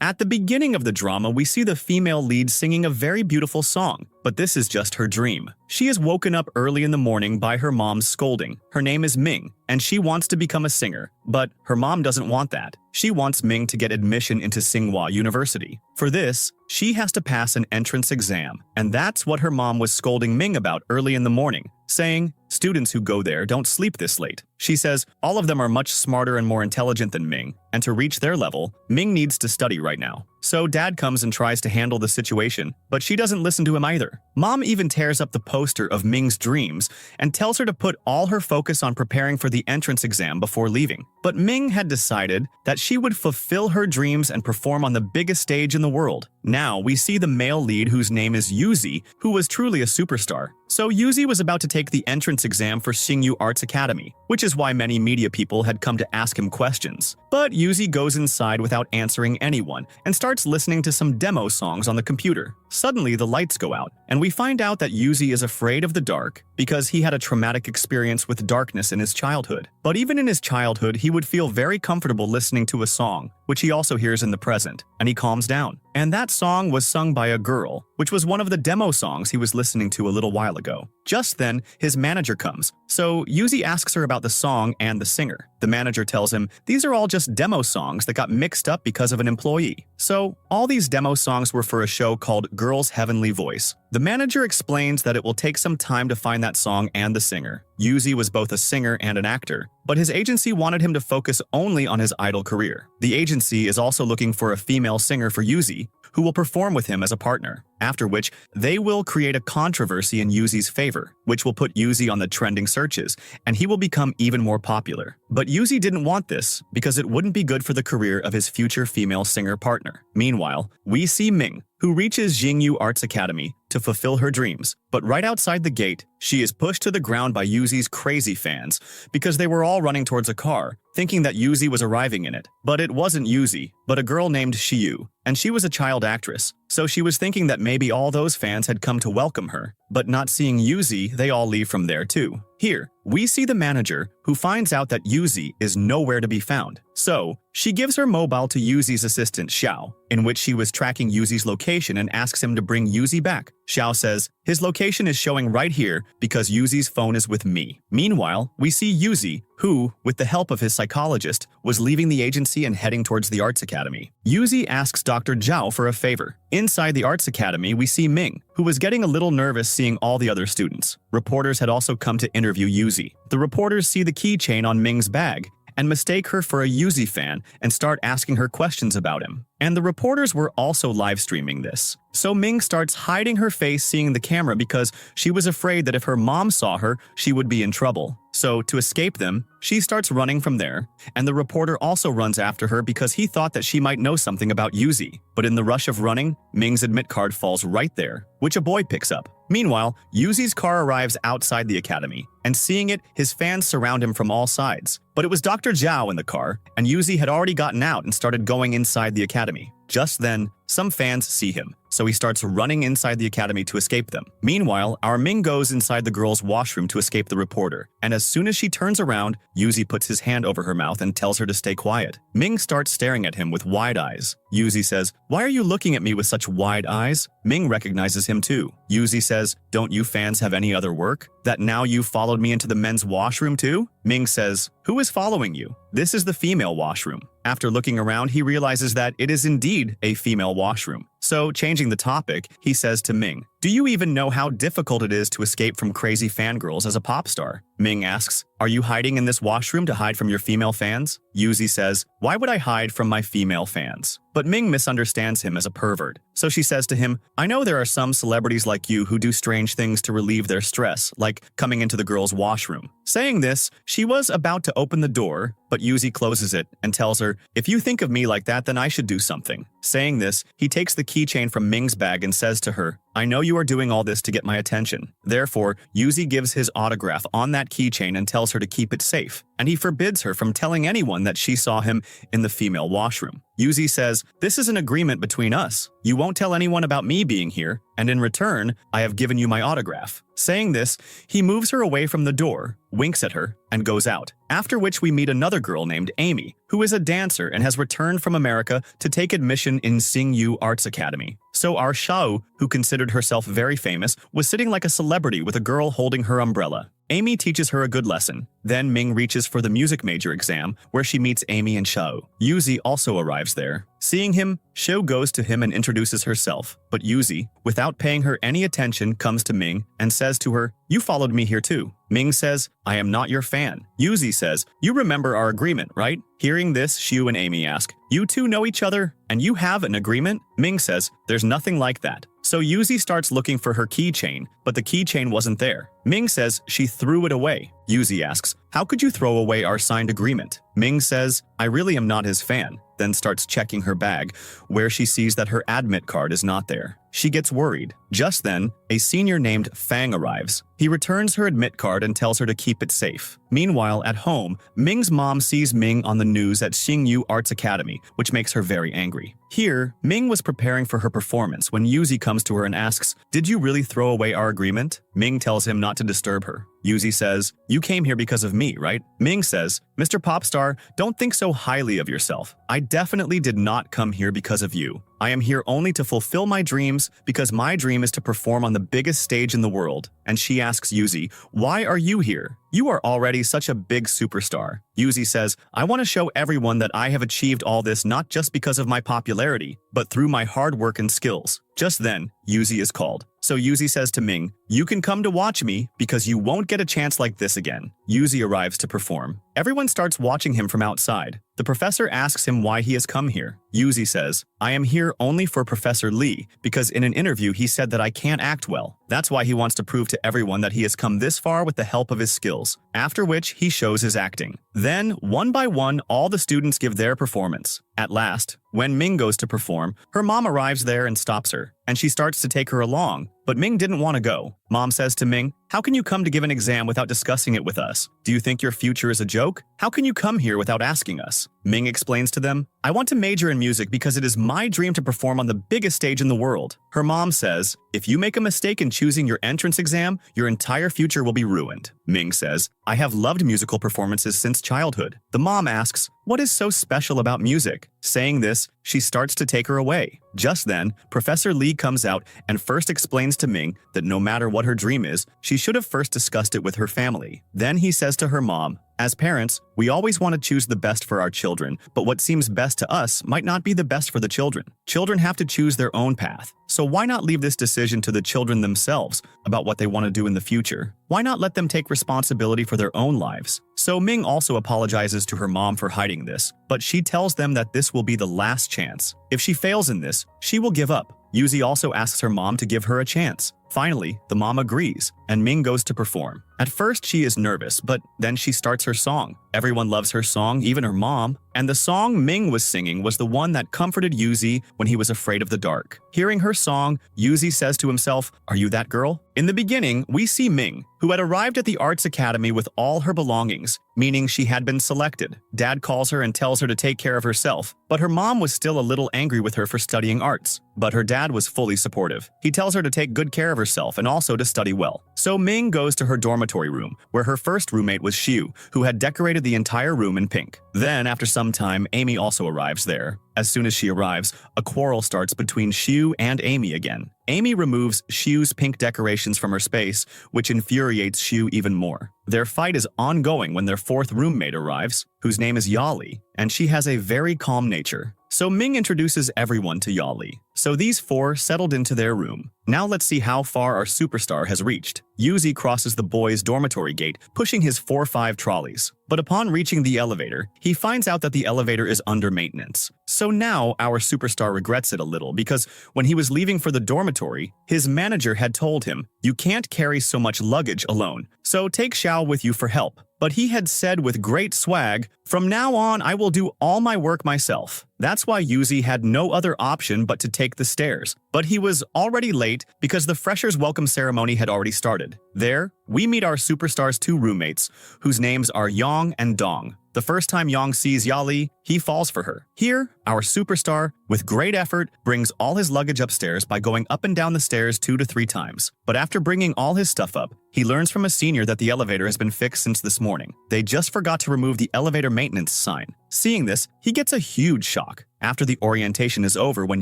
At the beginning of the drama, we see the female lead singing a very beautiful song, but this is just her dream. She is woken up early in the morning by her mom's scolding. Her name is Ming, and she wants to become a singer, but her mom doesn't want that. She wants Ming to get admission into Tsinghua University. For this, she has to pass an entrance exam, and that's what her mom was scolding Ming about early in the morning, saying, "Students who go there don't sleep this late." She says all of them are much smarter and more intelligent than Ming, and to reach their level, Ming needs to study right now. So dad comes and tries to handle the situation, but she doesn't listen to him either. Mom even tears up the poster of Ming's dreams and tells her to put all her focus on preparing for the entrance exam before leaving. But Ming had decided that she would fulfill her dreams and perform on the biggest stage in the world. Now we see the male lead whose name is Yuzi, who was truly a superstar. So Yuzi was about to take the entrance exam for Tsinghua Arts Academy, which is why many media people had come to ask him questions. But Yuzi goes inside without answering anyone and starts listening to some demo songs on the computer. Suddenly, the lights go out, and we find out that Yuzi is afraid of the dark because he had a traumatic experience with darkness in his childhood. But even in his childhood, he would feel very comfortable listening to a song, which he also hears in the present, and he calms down. And that song was sung by a girl, which was one of the demo songs he was listening to a little while ago. Just then, his manager comes, so Yuzi asks her about the song and the singer. The manager tells him these are all just demo songs that got mixed up because of an employee. So, all these demo songs were for a show called Girl's Heavenly Voice. The manager explains that it will take some time to find that song and the singer. Yuzi was both a singer and an actor, but his agency wanted him to focus only on his idol career. The agency is also looking for a female singer for Yuzi, who will perform with him as a partner, after which they will create a controversy in Yuzi's favor, which will put Yuzi on the trending searches, and he will become even more popular. But Yuzi didn't want this, because it wouldn't be good for the career of his future female singer partner. Meanwhile, we see Ming, who reaches Tsinghua Arts Academy to fulfill her dreams. But right outside the gate, she is pushed to the ground by Yuzi's crazy fans because they were all running towards a car, thinking that Yuzi was arriving in it. But it wasn't Yuzi, but a girl named Shiyu, and she was a child actress, so she was thinking that maybe all those fans had come to welcome her. But not seeing Yuzi, they all leave from there too. Here, we see the manager, who finds out that Yuzi is nowhere to be found. So, she gives her mobile to Yuzi's assistant Xiao, in which she was tracking Yuzi's location and asks him to bring Yuzi back. Xiao says, his location is showing right here because Yuzi's phone is with me. Meanwhile, we see Yuzi, who, with the help of his psychologist, was leaving the agency and heading towards the Arts Academy. Yuzi asks Dr. Zhao for a favor. Inside the Arts Academy, we see Ming, who was getting a little nervous seeing all the other students. Reporters had also come to interview Yuzi. The reporters see the keychain on Ming's bag and mistake her for a Yuzi fan and start asking her questions about him. And the reporters were also live streaming this. So Ming starts hiding her face seeing the camera because she was afraid that if her mom saw her, she would be in trouble. So to escape them, she starts running from there, and the reporter also runs after her because he thought that she might know something about Yuzi. But in the rush of running, Ming's admit card falls right there, which a boy picks up. Meanwhile, Yuzi's car arrives outside the academy, and seeing it, his fans surround him from all sides. But it was Dr. Zhao in the car, and Yuzi had already gotten out and started going inside the academy. Just then, some fans see him, so he starts running inside the academy to escape them. Meanwhile, our Ming goes inside the girl's washroom to escape the reporter, and as soon as she turns around, Yuzi puts his hand over her mouth and tells her to stay quiet. Ming starts staring at him with wide eyes. Yuzi says, "Why are you looking at me with such wide eyes?" Ming recognizes him too. Yuzi says, "Don't you fans have any other work? That now you've followed me into the men's washroom too?" Ming says, "Who is following you? This is the female washroom." After looking around, he realizes that it is indeed a female washroom. So, changing the topic, he says to Ming, "Do you even know how difficult it is to escape from crazy fangirls as a pop star?" Ming asks, "Are you hiding in this washroom to hide from your female fans?" Yuzi says, "Why would I hide from my female fans?" But Ming misunderstands him as a pervert. So she says to him, "I know there are some celebrities like you who do strange things to relieve their stress, like coming into the girl's washroom." Saying this, she was about to open the door, but Yuzi closes it and tells her, "If you think of me like that, then I should do something." Saying this, he takes the keychain from Ming's bag and says to her, I know you are doing all this to get my attention. Therefore, Yuzi gives his autograph on that keychain and tells her to keep it safe, and he forbids her from telling anyone that she saw him in the female washroom. Yuzi says, "This is an agreement between us. You won't tell anyone about me being here, and in return, I have given you my autograph." Saying this, he moves her away from the door, winks at her, and goes out. After which we meet another girl named Amy, who is a dancer and has returned from America to take admission in Singyu Arts Academy. So our Shao, who considered herself very famous, was sitting like a celebrity with a girl holding her umbrella. Amy teaches her a good lesson. Then Ming reaches for the music major exam, where she meets Amy and Shao. Yuzi also arrives there. Seeing him, Shao goes to him and introduces herself, but Yuzi, without paying her any attention, comes to Ming and says to her, "You followed me here too." Ming says, "I am not your fan." Yuzi says, "You remember our agreement, right?" Hearing this, Shao and Amy ask, "You two know each other, and you have an agreement?" Ming says, "There's nothing like that." So Yuzi starts looking for her keychain, but the keychain wasn't there. Ming says she threw it away. Yuzi asks, "How could you throw away our signed agreement?" Ming says, "I really am not his fan," then starts checking her bag, where she sees that her admit card is not there. She gets worried. Just then, a senior named Fang arrives. He returns her admit card and tells her to keep it safe. Meanwhile, at home, Ming's mom sees Ming on the news at Xingyu Arts Academy, which makes her very angry. Here, Ming was preparing for her performance when Yuzi comes to her and asks, "Did you really throw away our agreement?" Ming tells him not to disturb her. Yuzi says, "You came here because of me, right?" Ming says, "Mr. Popstar, don't think so highly of yourself. I definitely did not come here because of you. I am here only to fulfill my dreams because my dream is to perform on the biggest stage in the world." And she asks Yuzi, "Why are you here? You are already such a big superstar." Yuzi says, "I want to show everyone that I have achieved all this not just because of my popularity, but through my hard work and skills." Just then, Yuzi is called. So Yuzi says to Ming, "You can come to watch me because you won't get a chance like this again." Yuzi arrives to perform. Everyone starts watching him from outside. The professor asks him why he has come here. Yuzi says, "I am here only for Professor Lee because in an interview he said that I can't act well. That's why he wants to prove to everyone that he has come this far with the help of his skills." After which he shows his acting. Then, one by one, all the students give their performance. At last, when Ming goes to perform, her mom arrives there and stops her, and she starts to take her along, but Ming didn't want to go. Mom says to Ming, "How can you come to give an exam without discussing it with us? Do you think your future is a joke? How can you come here without asking us?" Ming explains to them, "I want to major in music because it is my dream to perform on the biggest stage in the world." Her mom says, "If you make a mistake in choosing your entrance exam, your entire future will be ruined." Ming says, "I have loved musical performances since childhood." The mom asks, "What is so special about music?" Saying this, she starts to take her away. Just then, Professor Lee comes out and first explains to Ming that no matter what her dream is, she should have first discussed it with her family. Then he says to her mom, "As parents, we always want to choose the best for our children, but what seems best to us might not be the best for the children. Children have to choose their own path. So why not leave this decision to the children themselves about what they want to do in the future? Why not let them take responsibility for their own lives?" So Ming also apologizes to her mom for hiding this, but she tells them that this will be the last chance. If she fails in this, she will give up. Yuzi also asks her mom to give her a chance. Finally, the mom agrees, and Ming goes to perform. At first, she is nervous, but then she starts her song. Everyone loves her song, even her mom. And the song Ming was singing was the one that comforted Yuzi when he was afraid of the dark. Hearing her song, Yuzi says to himself, "Are you that girl?" In the beginning, we see Ming, who had arrived at the Arts Academy with all her belongings, meaning she had been selected. Dad calls her and tells her to take care of herself, but her mom was still a little angry with her for studying arts. But her dad was fully supportive. He tells her to take good care of herself and also to study well. So Ming goes to her dormitory room, where her first roommate was Xiu, who had decorated the entire room in pink. Then, after some time, Amy also arrives there. As soon as she arrives, a quarrel starts between Xiu and Amy again. Amy removes Xiu's pink decorations from her space, which infuriates Xiu even more. Their fight is ongoing when their fourth roommate arrives, whose name is Yali, and she has a very calm nature. So Ming introduces everyone to Yali. So these four settled into their room. Now let's see how far our superstar has reached. Yuzi crosses the boys' dormitory gate, pushing his 4-5 trolleys. But upon reaching the elevator, he finds out that the elevator is under maintenance. So now our superstar regrets it a little because when he was leaving for the dormitory, his manager had told him, "You can't carry so much luggage alone, so take Xiao with you for help." But he had said with great swag, "From now on, I will do all my work myself." That's why Yuzi had no other option but to take the stairs. But he was already late because the freshers' welcome ceremony had already started. There, we meet our superstar's two roommates, whose names are Yang and Dong. The first time Yang sees Yali, he falls for her. Here, our superstar, with great effort, brings all his luggage upstairs by going up and down the stairs 2 to 3 times. But after bringing all his stuff up, he learns from a senior that the elevator has been fixed since this morning. They just forgot to remove the elevator maintenance sign. Seeing this, he gets a huge shock. After the orientation is over, when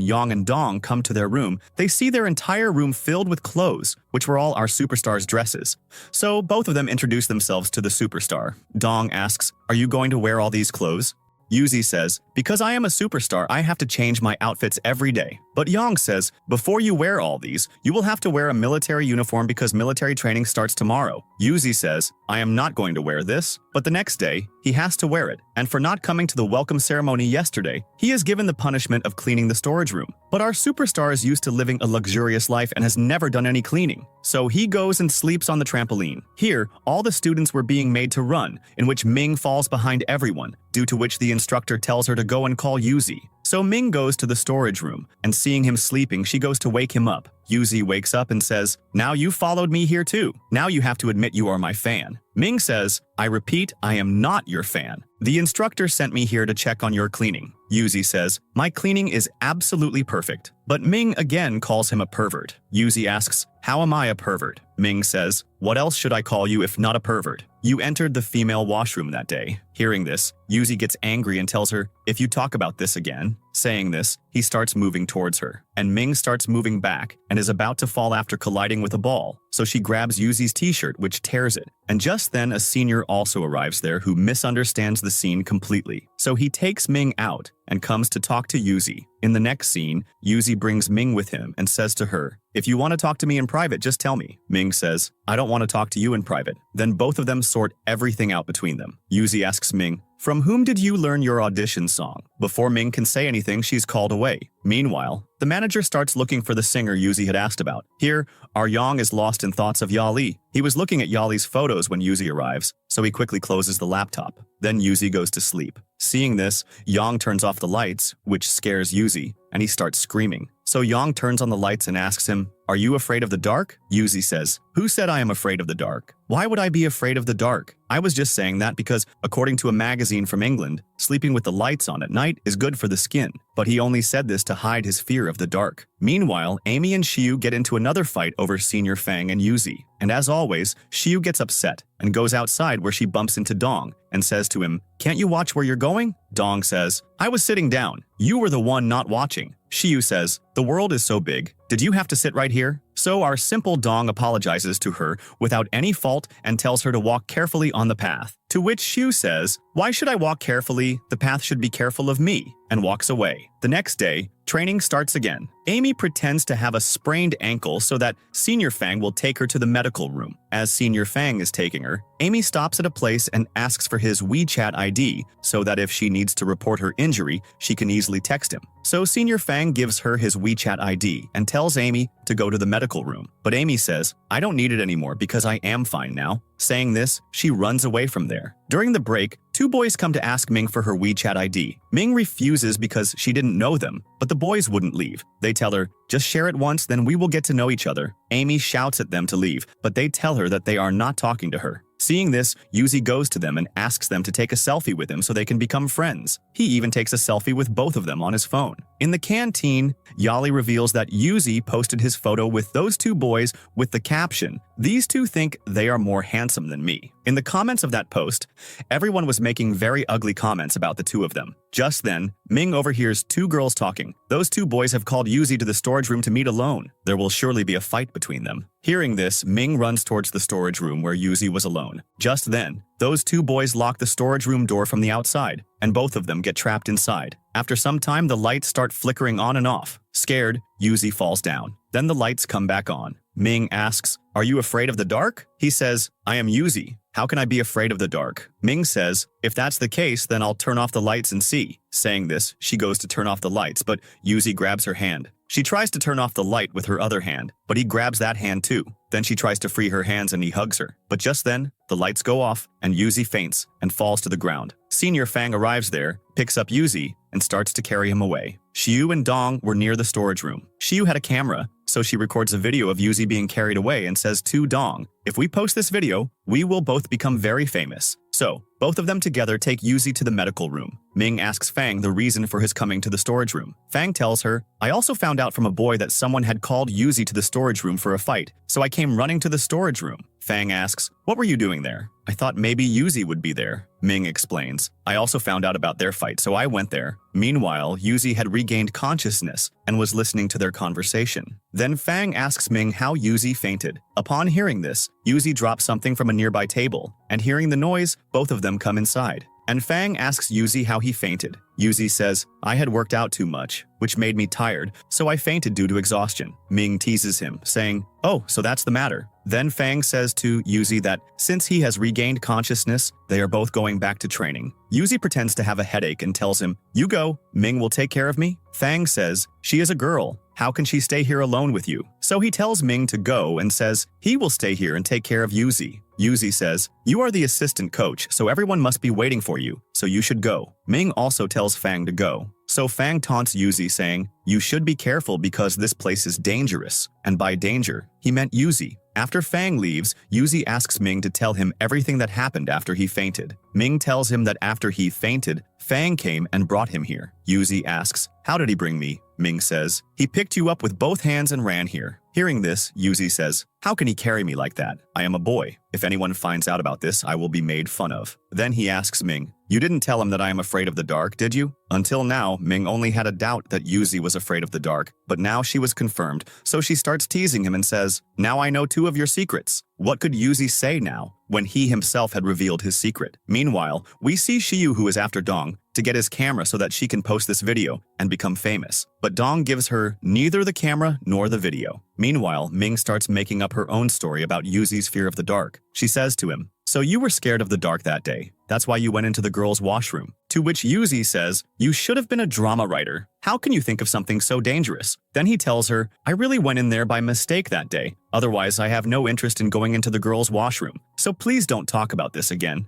Yang and Dong come to their room, they see their entire room filled with clothes, which were all our superstar's dresses. So both of them introduce themselves to the superstar. Dong asks, "Are you going to wear all these clothes?" Yuzi says, "Because I am a superstar, I have to change my outfits every day." But Yang says, "Before you wear all these, you will have to wear a military uniform because military training starts tomorrow." Yuzi says, "I am not going to wear this." But the next day, he has to wear it. And for not coming to the welcome ceremony yesterday, he is given the punishment of cleaning the storage room. But our superstar is used to living a luxurious life and has never done any cleaning. So he goes and sleeps on the trampoline. Here, all the students were being made to run, in which Ming falls behind everyone, due to which the instructor tells her to go and call Yuzi. So Ming goes to the storage room, and seeing him sleeping, she goes to wake him up. Yuzi wakes up and says, "Now you followed me here too. Now you have to admit you are my fan." Ming says, "I repeat, I am not your fan. The instructor sent me here to check on your cleaning." Yuzi says, "My cleaning is absolutely perfect." But Ming again calls him a pervert. Yuzi asks, "How am I a pervert?" Ming says, "What else should I call you if not a pervert? You entered the female washroom that day." Hearing this, Yuzi gets angry and tells her, "If you talk about this again." Saying this, he starts moving towards her, and Ming starts moving back and is about to fall after colliding with a ball. So she grabs Yuzi's t-shirt, which tears it. And just then, a senior also arrives there who misunderstands the scene completely. So he takes Ming out and comes to talk to Yuzi. In the next scene, Yuzi brings Ming with him and says to her, "If you want to talk to me in private, just tell me." Ming says, "I don't want to talk to you in private." Then both of them sort everything out between them. Yuzi asks Ming, "From whom did you learn your audition song?" Before Ming can say anything, she's called away. Meanwhile, the manager starts looking for the singer Yuzi had asked about. Here, our Yang is lost in thoughts of Yali. He was looking at Yali's photos when Yuzi arrives, so he quickly closes the laptop. Then Yuzi goes to sleep. Seeing this, Yang turns off the lights, which scares Yuzi, and he starts screaming. So Yang turns on the lights and asks him, "Are you afraid of the dark?" Yuzi says, "Who said I am afraid of the dark? Why would I be afraid of the dark? I was just saying that because, according to a magazine from England, sleeping with the lights on at night is good for the skin." But he only said this to hide his fear of the dark. Meanwhile, Amy and Xiu get into another fight over Senior Fang and Yuzi. And as always, Xiu gets upset and goes outside where she bumps into Dong and says to him, "Can't you watch where you're going?" Dong says, "I was sitting down. You were the one not watching." Xiu says, "The world is so big. Did you have to sit right here?" So our simple Dong apologizes to her without any fault and tells her to walk carefully on the path. To which Xiu says, "Why should I walk carefully? The path should be careful of me," and walks away. The next day, training starts again. Amy pretends to have a sprained ankle so that Senior Fang will take her to the medical room. As Senior Fang is taking her, Amy stops at a place and asks for his WeChat ID so that if she needs to report her injury, she can easily text him. So Senior Fang gives her his WeChat ID and tells Amy to go to the medical room. But Amy says, "I don't need it anymore because I am fine now." Saying this, she runs away from there. During the break, two boys come to ask Ming for her WeChat ID. Ming refuses because she didn't know them, but the boys wouldn't leave. They tell her, "Just share it once, then we will get to know each other." Amy shouts at them to leave, but they tell her that they are not talking to her. Seeing this, Yuzi goes to them and asks them to take a selfie with him so they can become friends. He even takes a selfie with both of them on his phone. In the canteen, Yali reveals that Yuzi posted his photo with those two boys with the caption, "These two think they are more handsome than me." In the comments of that post, everyone was making very ugly comments about the two of them. Just then, Ming overhears two girls talking. Those two boys have called Yuzi to the storage room to meet alone. There will surely be a fight between them. Hearing this, Ming runs towards the storage room where Yuzi was alone. Just then, those two boys lock the storage room door from the outside, and both of them get trapped inside. After some time, the lights start flickering on and off. Scared, Yuzi falls down. Then the lights come back on. Ming asks, "Are you afraid of the dark?" He says, "I am Yuzi. how can I be afraid of the dark? Ming says, if that's the case, then I'll turn off the lights and see. Saying this, she goes to turn off the lights, but Yuzi grabs her hand. She tries to turn off the light with her other hand, but he grabs that hand too. Then she tries to free her hands and he hugs her. But just then, the lights go off and Yuzi faints and falls to the ground. Senior Fang arrives there, picks up Yuzi, and starts to carry him away. Xiu and Dong were near the storage room. Xiu had a camera, so she records a video of Yuzi being carried away and says to Dong, if we post this video, we will both become very famous. So, both of them together take Yuzi to the medical room. Ming asks Fang the reason for his coming to the storage room. Fang tells her, I also found out from a boy that someone had called Yuzi to the storage room for a fight, so I came running to the storage room. Fang asks, what were you doing there? I thought maybe Yuzi would be there. Ming explains, I also found out about their fight, so I went there. Meanwhile, Yuzi had regained consciousness and was listening to their conversation. Then Fang asks Ming how Yuzi fainted. Upon hearing this, Yuzi drops something from a nearby table, and hearing the noise, both of them come inside. And Fang asks Yuzi how he fainted. Yuzi says, I had worked out too much, which made me tired, so I fainted due to exhaustion. Ming teases him, saying, oh, so that's the matter. Then Fang says to Yuzi that since he has regained consciousness, they are both going back to training. Yuzi pretends to have a headache and tells him, you go, Ming will take care of me. Fang says, she is a girl. How can she stay here alone with you? So he tells Ming to go and says he will stay here and take care of Yuzi. Yuzi says, you are the assistant coach, so everyone must be waiting for you, so you should go. Ming also tells Fang to go. So Fang taunts Yuzi saying, you should be careful because this place is dangerous. And by danger, he meant Yuzi. After Fang leaves, Yuzi asks Ming to tell him everything that happened after he fainted. Ming tells him that after he fainted, Fang came and brought him here. Yuzi asks, how did he bring me? Ming says, he picked you up with both hands and ran here. Hearing this, Yuzi says, how can he carry me like that? I am a boy. If anyone finds out about this, I will be made fun of. Then he asks Ming, you didn't tell him that I am afraid of the dark, did you? Until now, Ming only had a doubt that Yuzi was afraid of the dark, but now she was confirmed, so she starts teasing him and says, now I know 2 of your secrets. What could Yuzi say now, when he himself had revealed his secret? Meanwhile, we see Xiu, who is after Dong, to get his camera so that she can post this video and become famous. But Dong gives her neither the camera nor the video. Meanwhile, Ming starts making up her own story about Yuzi's fear of the dark. She says to him, so you were scared of the dark that day. That's why you went into the girls' washroom. To which Yuzi says, you should have been a drama writer. How can you think of something so dangerous? Then he tells her, I really went in there by mistake that day. Otherwise, I have no interest in going into the girls' washroom. So please don't talk about this again.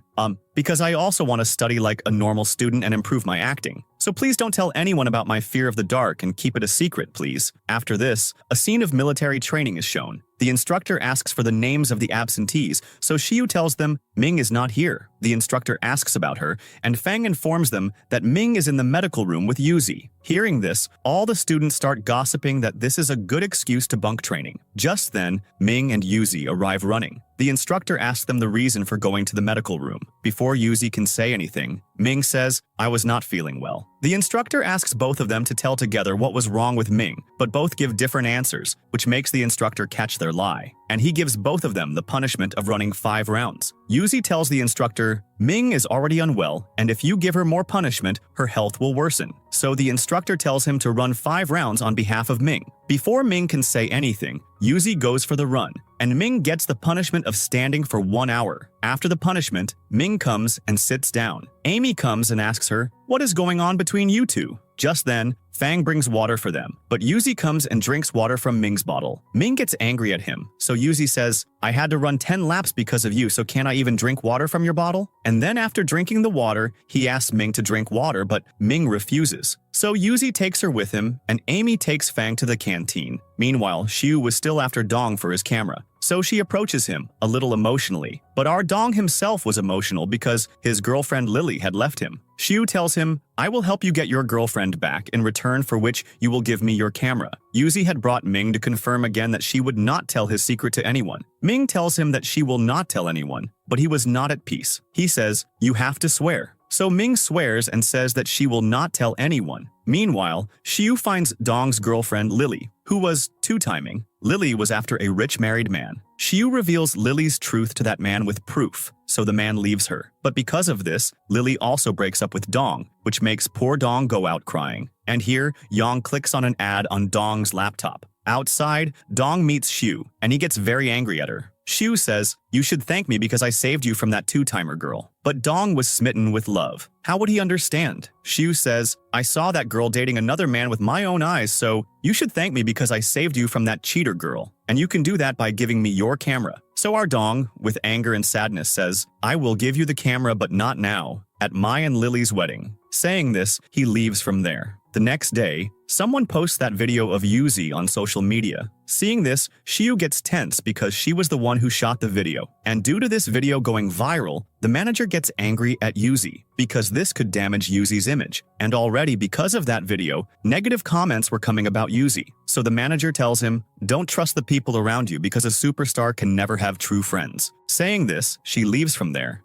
Because I also want to study like a normal student and improve my acting. So please don't tell anyone about my fear of the dark and keep it a secret, please. After this, a scene of military training is shown. The instructor asks for the names of the absentees, so Xiu tells them Ming is not here. The instructor asks about her, and Fang informs them that Ming is in the medical room with Yuzi. Hearing this, all the students start gossiping that this is a good excuse to bunk training. Just then, Ming and Yuzi arrive running. The instructor asks them the reason for going to the medical room. Before Yuzi can say anything, Ming says, I was not feeling well. The instructor asks both of them to tell together what was wrong with Ming, but both give different answers, which makes the instructor catch their lie. And he gives both of them the punishment of running 5 rounds. Yuzi tells the instructor, Ming is already unwell, and if you give her more punishment, her health will worsen. So the instructor tells him to run 5 rounds on behalf of Ming. Before Ming can say anything, Yuzi goes for the run, and Ming gets the punishment of standing for 1 hour. After the punishment, Ming comes and sits down. Amy comes and asks her, what is going on between you two? Just then, Fang brings water for them, but Yuzi comes and drinks water from Ming's bottle. Ming gets angry at him, so Yuzi says, I had to run 10 laps because of you, so can't I even drink water from your bottle? And then after drinking the water, he asks Ming to drink water, but Ming refuses. So Yuzi takes her with him, and Amy takes Fang to the canteen. Meanwhile, Xiu was still after Dong for his camera, so she approaches him, a little emotionally. But our Dong himself was emotional because his girlfriend Lily had left him. Xiu tells him, I will help you get your girlfriend back in return for which you will give me your camera. Yuzi had brought Ming to confirm again that she would not tell his secret to anyone. Ming tells him that she will not tell anyone, but he was not at peace. He says, you have to swear. So Ming swears and says that she will not tell anyone. Meanwhile, Xiu finds Dong's girlfriend Lily, who was two-timing. Lily was after a rich married man. Xiu reveals Lily's truth to that man with proof, so the man leaves her. But because of this, Lily also breaks up with Dong, which makes poor Dong go out crying. And here, Yang clicks on an ad on Dong's laptop. Outside, Dong meets Xiu, and he gets very angry at her. Xiu says, "You should thank me because I saved you from that two-timer girl." But Dong was smitten with love. How would he understand? Xiu says, "I saw that girl dating another man with my own eyes, so you should thank me because I saved you from that cheater girl. And you can do that by giving me your camera." So our Dong, with anger and sadness, says, "I will give you the camera but not now, at my and Lily's wedding." Saying this, he leaves from there. The next day, someone posts that video of Yuzi on social media. Seeing this, Xiu gets tense because she was the one who shot the video. And due to this video going viral, the manager gets angry at Yuzi because this could damage Yuzi's image. And already because of that video, negative comments were coming about Yuzi. So the manager tells him, "Don't trust the people around you because a superstar can never have true friends." Saying this, she leaves from there.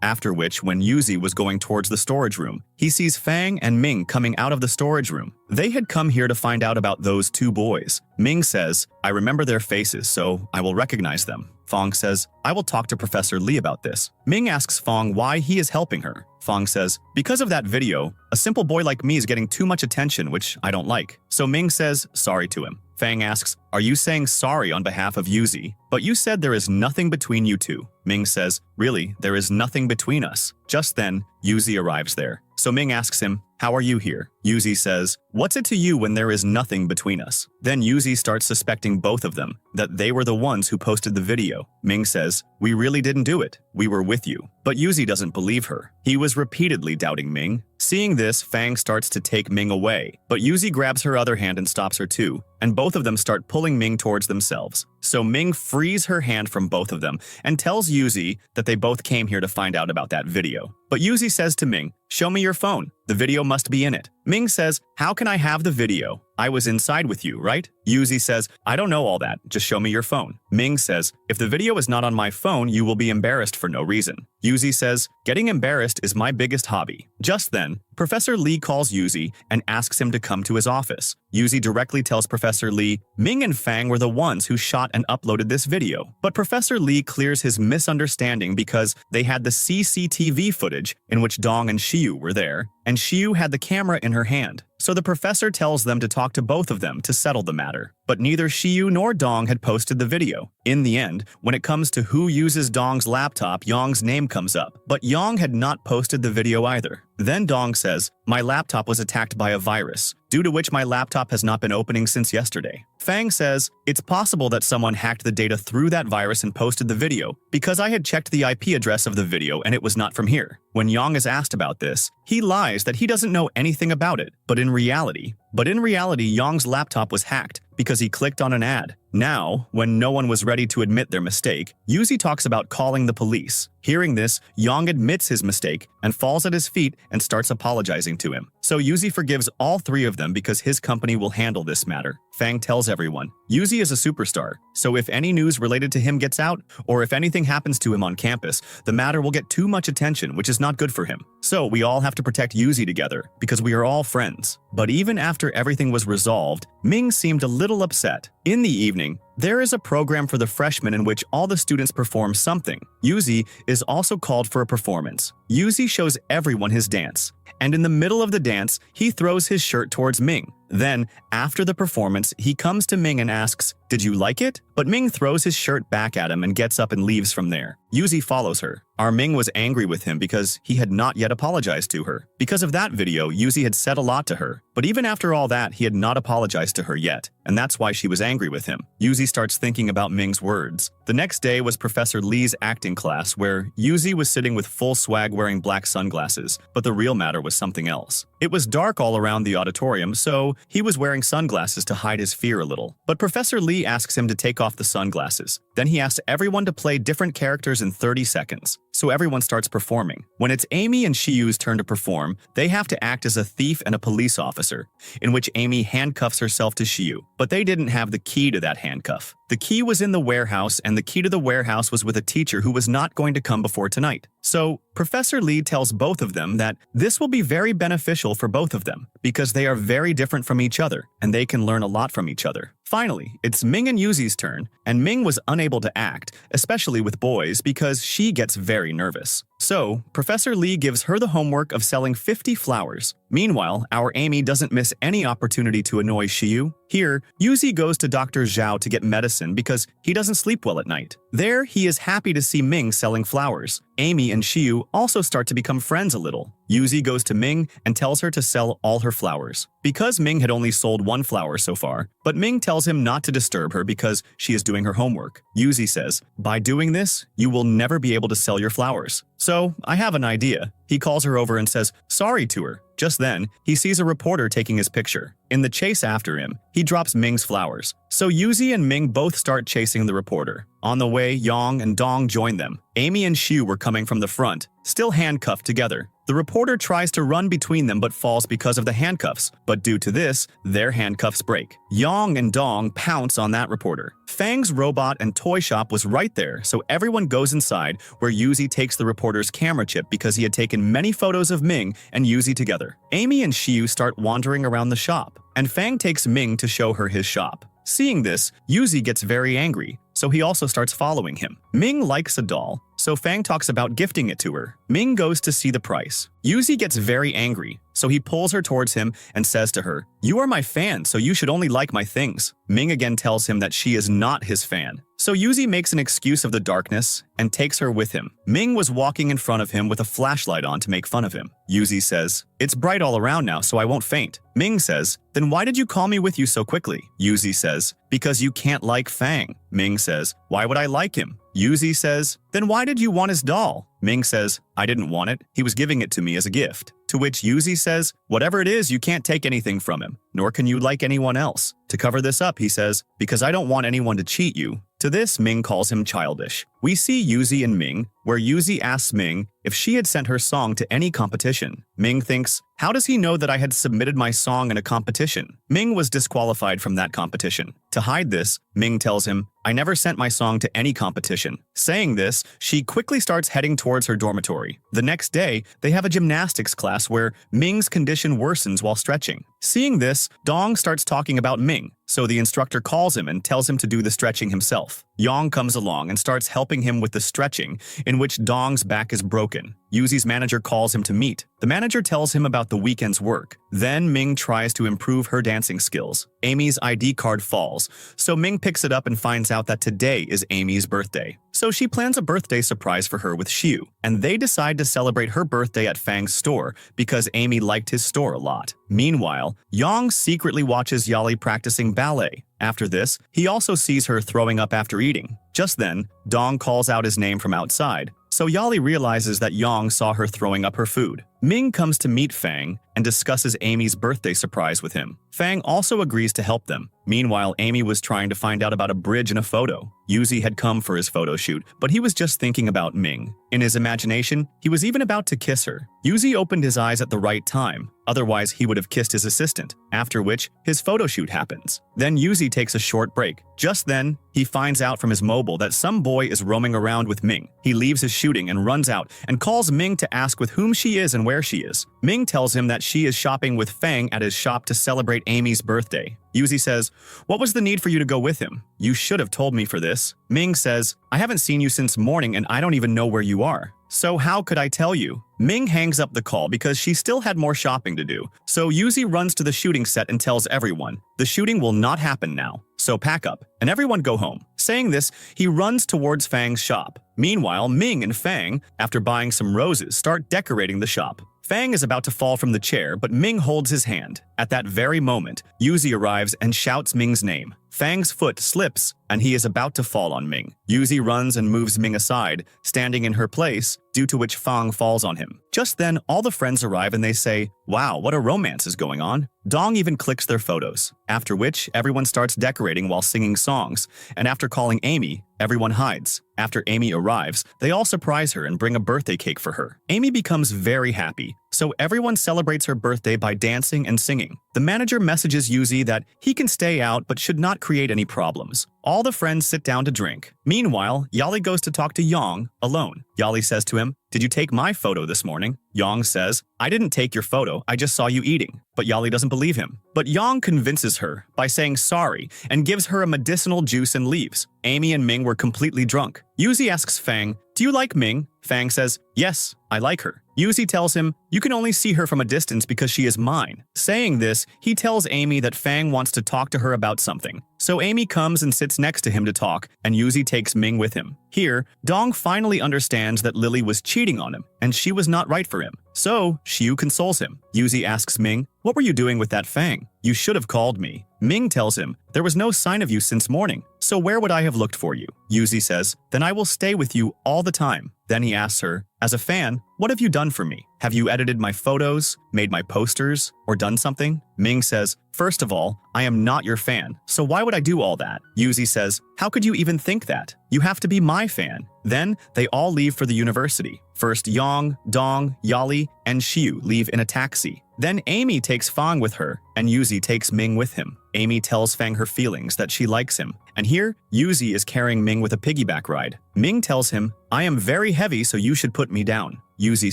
After which, when Yuzi was going towards the storage room, he sees Fang and Ming coming out of the storage room. They had come here to find out about those two boys. Ming says, "I remember their faces, so I will recognize them." Fang says, "I will talk to Professor Lee about this." Ming asks Fang why he is helping her. Fang says, "Because of that video, a simple boy like me is getting too much attention, which I don't like." So Ming says sorry to him. Fang asks, "Are you saying sorry on behalf of Yuzi? But you said there is nothing between you two." Ming says, "Really, there is nothing between us." Just then, Yuzi arrives there. So Ming asks him, "How are you here?" Yuzi says, "What's it to you when there is nothing between us?" Then Yuzi starts suspecting both of them, that they were the ones who posted the video. Ming says, "We really didn't do it. We were with you." But Yuzi doesn't believe her. He was repeatedly doubting Ming. Seeing this, Fang starts to take Ming away, but Yuzi grabs her other hand and stops her too, and both of them start pulling Ming towards themselves. So Ming frees her hand from both of them and tells Yuzi that they both came here to find out about that video. But Yuzi says to Ming, "Show me your phone. The video must be in it." Ming says, "How can I have the video? I was inside with you, right?" Yuzi says, "I don't know all that. Just show me your phone." Ming says, "If the video is not on my phone, you will be embarrassed for no reason." Yuzi says, "Getting embarrassed is my biggest hobby." Just then, Professor Lee calls Yuzi and asks him to come to his office. Yuzi directly tells Professor Lee, Ming and Fang were the ones who shot and uploaded this video. But Professor Lee clears his misunderstanding because they had the CCTV footage in which Dong and Xiu were there, and Xiu had the camera in her hand. So the professor tells them to talk to both of them to settle the matter. But neither Xiu nor Dong had posted the video. In the end, when it comes to who uses Dong's laptop, Yong's name comes up. But Yong had not posted the video either. Then Dong says, "My laptop was attacked by a virus, due to which my laptop has not been opening since yesterday." Fang says, "It's possible that someone hacked the data through that virus and posted the video, because I had checked the IP address of the video and it was not from here." When Yong is asked about this, he lies that he doesn't know anything about it. But in reality, Yong's laptop was hacked because he clicked on an ad. Now, when no one was ready to admit their mistake, Yuzi talks about calling the police. Hearing this, Yong admits his mistake and falls at his feet and starts apologizing to him. So Yuzi forgives all three of them because his company will handle this matter. Fang tells everyone, Yuzi is a superstar, so if any news related to him gets out, or if anything happens to him on campus, the matter will get too much attention, which is not good for him. So we all have to protect Yuzi together, because we are all friends. But even after everything was resolved, Ming seemed a little upset. In the evening, there is a program for the freshmen in which all the students perform something. Yuzi is also called for a performance. Yuzi shows everyone his dance, and in the middle of the dance, he throws his shirt towards Ming. Then, after the performance, he comes to Ming and asks, "Did you like it?" But Ming throws his shirt back at him and gets up and leaves from there. Yuzi follows her. Our Ming was angry with him because he had not yet apologized to her. Because of that video, Yuzi had said a lot to her. But even after all that, he had not apologized to her yet, and that's why she was angry with him. Yuzi starts thinking about Ming's words. The next day was Professor Lee's acting class, where Yuzi was sitting with full swag wearing black sunglasses, but the real matter was something else. It was dark all around the auditorium, so he was wearing sunglasses to hide his fear a little. But Professor Lee asks him to take off the sunglasses. Then he asks everyone to play different characters in 30 seconds. So everyone starts performing. When it's Amy and Xiu's turn to perform, they have to act as a thief and a police officer, in which Amy handcuffs herself to Xiu. But they didn't have the key to that handcuff. The key was in the warehouse, and the key to the warehouse was with a teacher who was not going to come before tonight. So Professor Lee tells both of them that this will be very beneficial for both of them, because they are very different from each other, and they can learn a lot from each other. Finally, it's Ming and Yuzi's turn, and Ming was unable to act, especially with boys, because she gets very nervous. So, Professor Lee gives her the homework of selling 50 flowers. Meanwhile, our Amy doesn't miss any opportunity to annoy Xiu. Here, Yuzi goes to Dr. Zhao to get medicine because he doesn't sleep well at night. There, he is happy to see Ming selling flowers. Amy and Xiu also start to become friends a little. Yuzi goes to Ming and tells her to sell all her flowers, because Ming had only sold one flower so far, but Ming tells him not to disturb her because she is doing her homework. Yuzi says, "By doing this, you will never be able to sell your flowers. So, I have an idea." He calls her over and says sorry to her. Just then, he sees a reporter taking his picture. In the chase after him, he drops Ming's flowers. So Yuzi and Ming both start chasing the reporter. On the way, Yang and Dong join them. Amy and Xiu were coming from the front, still handcuffed together. The reporter tries to run between them but falls because of the handcuffs, but due to this, their handcuffs break. Yang and Dong pounce on that reporter. Fang's robot and toy shop was right there, so everyone goes inside, where Yuzi takes the reporter's camera chip because he had taken many photos of Ming and Yuzi together. Amy and Xiu start wandering around the shop, and Fang takes Ming to show her his shop. Seeing this, Yuzi gets very angry, so he also starts following him. Ming likes a doll, so Fang talks about gifting it to her. Ming goes to see the price. Yuzi gets very angry, so he pulls her towards him and says to her, "You are my fan, so you should only like my things." Ming again tells him that she is not his fan. So Yuzi makes an excuse of the darkness and takes her with him. Ming was walking in front of him with a flashlight on to make fun of him. Yuzi says, "It's bright all around now, so I won't faint." Ming says, "Then why did you call me with you so quickly?" Yuzi says, "Because you can't like Fang." Ming says, "Why would I like him?" Yuzi says, "Then why did you want his doll?" Ming says, "I didn't want it. He was giving it to me as a gift." To which Yuzi says, "Whatever it is, you can't take anything from him, nor can you like anyone else." To cover this up, he says, "Because I don't want anyone to cheat you." To this, Ming calls him childish. We see Yuzi and Ming, where Yuzi asks Ming if she had sent her song to any competition. Ming thinks, "How does he know that I had submitted my song in a competition?" Ming was disqualified from that competition. To hide this, Ming tells him, "I never sent my song to any competition." Saying this, she quickly starts heading towards her dormitory. The next day, they have a gymnastics class where Ming's condition worsens while stretching. Seeing this, Dong starts talking about Ming, so the instructor calls him and tells him to do the stretching himself. Yang comes along and starts helping him with the stretching, in which Dong's back is broken. Yuzi's manager calls him to meet. The manager tells him about the weekend's work. Then Ming tries to improve her dancing skills. Amy's ID card falls, so Ming picks it up and finds out that today is Amy's birthday. So she plans a birthday surprise for her with Xiu, and they decide to celebrate her birthday at Fang's store because Amy liked his store a lot. Meanwhile, Yang secretly watches Yali practicing ballet. After this, he also sees her throwing up after eating. Just then, Dong calls out his name from outside, so Yali realizes that Yang saw her throwing up her food. Ming comes to meet Fang and discusses Amy's birthday surprise with him. Fang also agrees to help them. Meanwhile, Amy was trying to find out about a bridge in a photo. Yuzi had come for his photo shoot, but he was just thinking about Ming. In his imagination, he was even about to kiss her. Yuzi opened his eyes at the right time, otherwise he would have kissed his assistant, after which his photo shoot happens. Then Yuzi takes a short break. Just then, he finds out from his mobile that some boy is roaming around with Ming. He leaves his shooting and runs out and calls Ming to ask with whom she is and where she is. Ming tells him that she is shopping with Fang at his shop to celebrate Amy's birthday. Yuzi says, "What was the need for you to go with him? You should have told me for this." Ming says, "I haven't seen you since morning and I don't even know where you are. So how could I tell you?" Ming hangs up the call because she still had more shopping to do. So Yuzi runs to the shooting set and tells everyone, "The shooting will not happen now, so pack up and everyone go home." Saying this, he runs towards Fang's shop. Meanwhile, Ming and Fang, after buying some roses, start decorating the shop. Fang is about to fall from the chair, but Ming holds his hand. At that very moment, Yuzi arrives and shouts Ming's name. Fang's foot slips, and he is about to fall on Ming. Yuzi runs and moves Ming aside, standing in her place, due to which Fang falls on him. Just then, all the friends arrive and they say, "Wow, what a romance is going on." Dong even clicks their photos, after which everyone starts decorating while singing songs, and after calling Amy, everyone hides. After Amy arrives, they all surprise her and bring a birthday cake for her. Amy becomes very happy, so everyone celebrates her birthday by dancing and singing. The manager messages Yuzi that he can stay out but should not create any problems. All the friends sit down to drink. Meanwhile, Yali goes to talk to Yang alone. Yali says to him, did you take my photo this morning? Yang says, I didn't take your photo, I just saw you eating. But Yali doesn't believe him. But Yang convinces her by saying sorry and gives her a medicinal juice and leaves. Amy and Ming were completely drunk. Yuzi asks Fang, do you like Ming? Fang says, yes, I like her. Yuzi tells him, you can only see her from a distance because she is mine. Saying this, he tells Amy that Fang wants to talk to her about something. So Amy comes and sits next to him to talk, and Yuzi takes Ming with him. Here, Dong finally understands that Lily was cheating on him, and she was not right for him. So, Xiu consoles him. Yuzi asks Ming, what were you doing with that Fang? You should have called me. Ming tells him, there was no sign of you since morning, so where would I have looked for you? Yuzi says, then I will stay with you all the time. Then he asks her, as a fan, what have you done for me? Have you edited my photos, made my posters, or done something? Ming says, first of all, I am not your fan, so why would I do all that? Yuzi says, how could you even think that? You have to be my fan. Then they all leave for the university. First Yang, Dong, Yali, and Xiu leave in a taxi. Then Amy takes Fang with her, and Yuzi takes Ming with him. Amy tells Fang her feelings that she likes him. And here, Yuzi is carrying Ming with a piggyback ride. Ming tells him, I am very heavy, so you should put me down. Yuzi